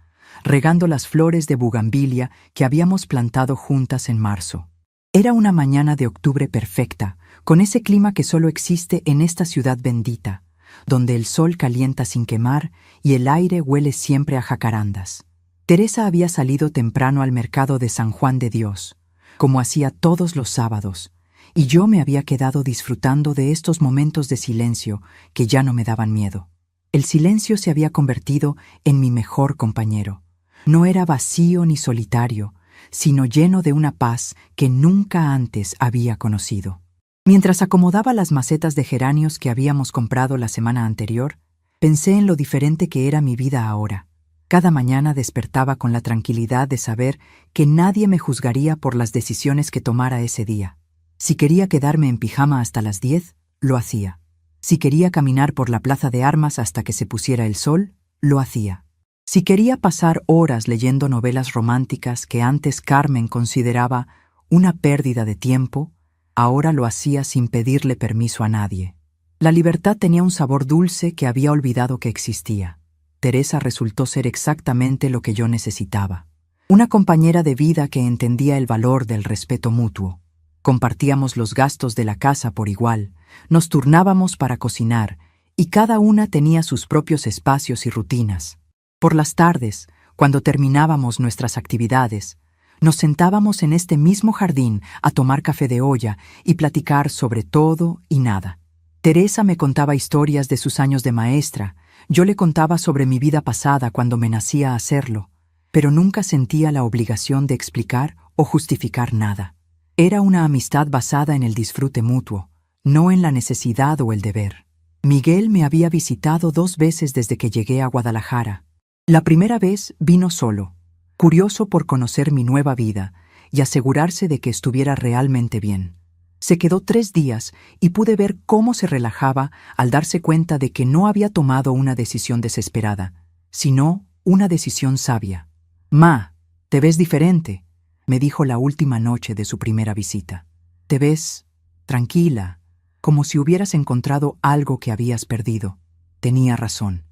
regando las flores de bugambilia que habíamos plantado juntas en marzo. Era una mañana de octubre perfecta, con ese clima que solo existe en esta ciudad bendita, donde el sol calienta sin quemar y el aire huele siempre a jacarandas. Teresa había salido temprano al mercado de San Juan de Dios, como hacía todos los sábados, y yo me había quedado disfrutando de estos momentos de silencio que ya no me daban miedo. El silencio se había convertido en mi mejor compañero. No era vacío ni solitario, sino lleno de una paz que nunca antes había conocido. Mientras acomodaba las macetas de geranios que habíamos comprado la semana anterior, pensé en lo diferente que era mi vida ahora. Cada mañana despertaba con la tranquilidad de saber que nadie me juzgaría por las decisiones que tomara ese día. Si quería quedarme en pijama hasta las 10, lo hacía. Si quería caminar por la plaza de armas hasta que se pusiera el sol, lo hacía. Si quería pasar horas leyendo novelas románticas que antes Carmen consideraba una pérdida de tiempo, ahora lo hacía sin pedirle permiso a nadie. La libertad tenía un sabor dulce que había olvidado que existía. Teresa resultó ser exactamente lo que yo necesitaba. Una compañera de vida que entendía el valor del respeto mutuo. Compartíamos los gastos de la casa por igual, nos turnábamos para cocinar, y cada una tenía sus propios espacios y rutinas. Por las tardes, cuando terminábamos nuestras actividades, nos sentábamos en este mismo jardín a tomar café de olla y platicar sobre todo y nada. Teresa me contaba historias de sus años de maestra, yo le contaba sobre mi vida pasada cuando me nacía hacerlo, pero nunca sentía la obligación de explicar o justificar nada. Era una amistad basada en el disfrute mutuo, no en la necesidad o el deber. Miguel me había visitado 2 veces desde que llegué a Guadalajara. La primera vez vino solo, curioso por conocer mi nueva vida y asegurarse de que estuviera realmente bien. Se quedó 3 días y pude ver cómo se relajaba al darse cuenta de que no había tomado una decisión desesperada, sino una decisión sabia. «Ma, te ves diferente», me dijo la última noche de su primera visita. «Te ves tranquila, como si hubieras encontrado algo que habías perdido». Tenía razón.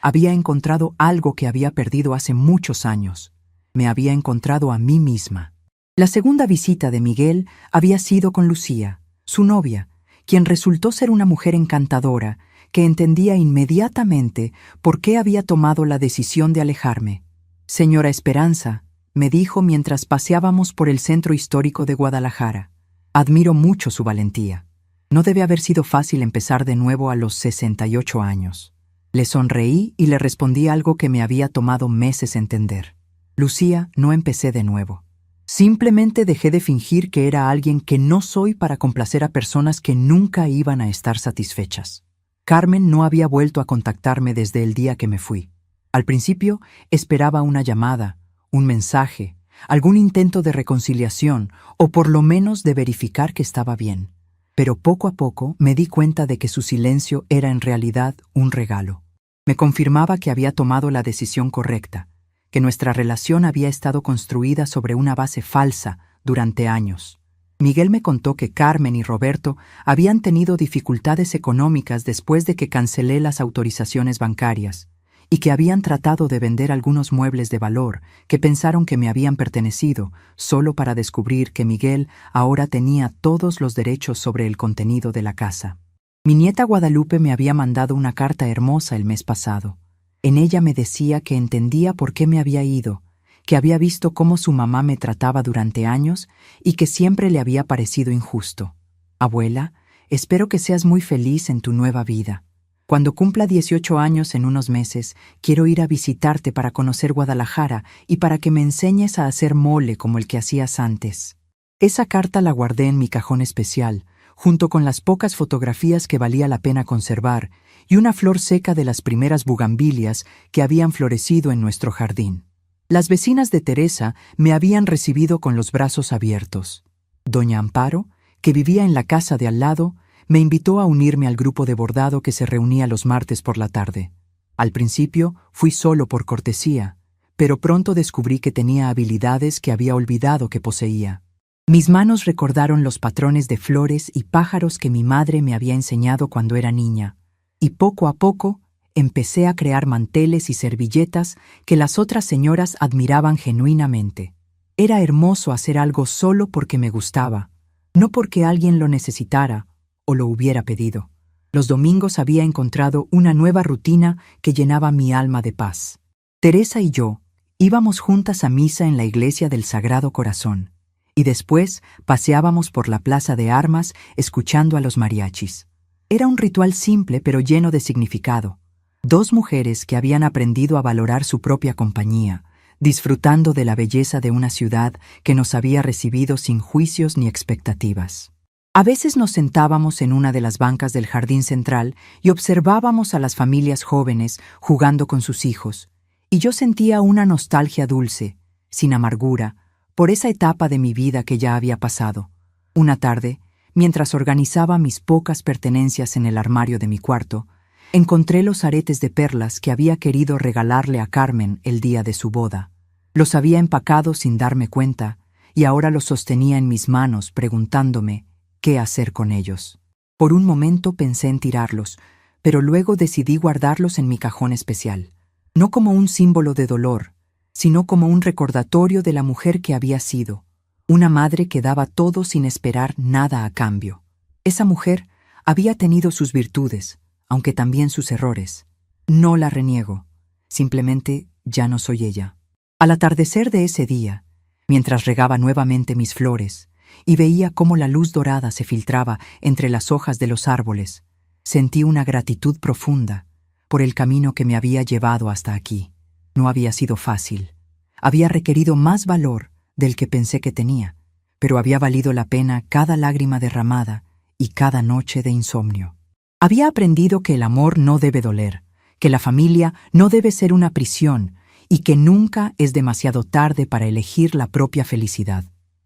Había encontrado algo que había perdido hace muchos años. Me había encontrado a mí misma. La segunda visita de Miguel había sido con Lucía, su novia, quien resultó ser una mujer encantadora que entendía inmediatamente por qué había tomado la decisión de alejarme. «Señora Esperanza», me dijo mientras paseábamos por el centro histórico de Guadalajara, «admiro mucho su valentía. No debe haber sido fácil empezar de nuevo a los 68 años». Le sonreí y le respondí algo que me había tomado meses entender. «Lucía, no empecé de nuevo. Simplemente dejé de fingir que era alguien que no soy para complacer a personas que nunca iban a estar satisfechas. Carmen no había vuelto a contactarme desde el día que me fui. Al principio esperaba una llamada, un mensaje, algún intento de reconciliación o por lo menos de verificar que estaba bien. Pero poco a poco me di cuenta de que su silencio era en realidad un regalo. Me confirmaba que había tomado la decisión correcta, que nuestra relación había estado construida sobre una base falsa durante años. Miguel me contó que Carmen y Roberto habían tenido dificultades económicas después de que cancelé las autorizaciones bancarias, y que habían tratado de vender algunos muebles de valor que pensaron que me habían pertenecido, solo para descubrir que Miguel ahora tenía todos los derechos sobre el contenido de la casa. Mi nieta Guadalupe me había mandado una carta hermosa el mes pasado. En ella me decía que entendía por qué me había ido, que había visto cómo su mamá me trataba durante años y que siempre le había parecido injusto. Abuela, espero que seas muy feliz en tu nueva vida. Cuando cumpla 18 años en unos meses, quiero ir a visitarte para conocer Guadalajara y para que me enseñes a hacer mole como el que hacías antes. Esa carta la guardé en mi cajón especial, junto con las pocas fotografías que valía la pena conservar y una flor seca de las primeras bugambilias que habían florecido en nuestro jardín. Las vecinas de Teresa me habían recibido con los brazos abiertos. Doña Amparo, que vivía en la casa de al lado, me invitó a unirme al grupo de bordado que se reunía los martes por la tarde. Al principio fui solo por cortesía, pero pronto descubrí que tenía habilidades que había olvidado que poseía. Mis manos recordaron los patrones de flores y pájaros que mi madre me había enseñado cuando era niña, y poco a poco empecé a crear manteles y servilletas que las otras señoras admiraban genuinamente. Era hermoso hacer algo solo porque me gustaba, no porque alguien lo necesitara o lo hubiera pedido. Los domingos había encontrado una nueva rutina que llenaba mi alma de paz. Teresa y yo íbamos juntas a misa en la iglesia del Sagrado Corazón, y después paseábamos por la plaza de armas escuchando a los mariachis. Era un ritual simple pero lleno de significado. Dos mujeres que habían aprendido a valorar su propia compañía, disfrutando de la belleza de una ciudad que nos había recibido sin juicios ni expectativas. A veces nos sentábamos en una de las bancas del jardín central y observábamos a las familias jóvenes jugando con sus hijos, y yo sentía una nostalgia dulce, sin amargura, por esa etapa de mi vida que ya había pasado. Una tarde, mientras organizaba mis pocas pertenencias en el armario de mi cuarto, encontré los aretes de perlas que había querido regalarle a Carmen el día de su boda. Los había empacado sin darme cuenta, y ahora los sostenía en mis manos preguntándome qué hacer con ellos. Por un momento pensé en tirarlos, pero luego decidí guardarlos en mi cajón especial, no como un símbolo de dolor, sino como un recordatorio de la mujer que había sido, una madre que daba todo sin esperar nada a cambio. Esa mujer había tenido sus virtudes, aunque también sus errores. No la reniego, simplemente ya no soy ella. Al atardecer de ese día, mientras regaba nuevamente mis flores y veía cómo la luz dorada se filtraba entre las hojas de los árboles, sentí una gratitud profunda por el camino que me había llevado hasta aquí. No había sido fácil. Había requerido más valor del que pensé que tenía, pero había valido la pena cada lágrima derramada y cada noche de insomnio. Había aprendido que el amor no debe doler, que la familia no debe ser una prisión y que nunca es demasiado tarde para elegir la propia felicidad.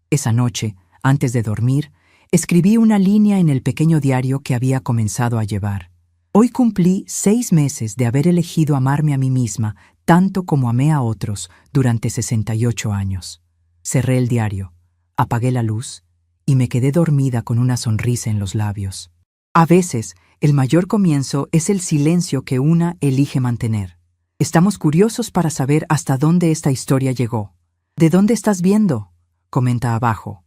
Esa noche, antes de dormir, escribí una línea en el pequeño diario que había comenzado a llevar. Hoy cumplí 6 meses de haber elegido amarme a mí misma tanto como amé a otros durante 68 años. Cerré el diario, apagué la luz y me quedé dormida con una sonrisa en los labios. A veces, el mayor comienzo es el silencio que una elige mantener. Estamos curiosos para saber hasta dónde esta historia llegó. ¿De dónde estás viendo? Comenta abajo.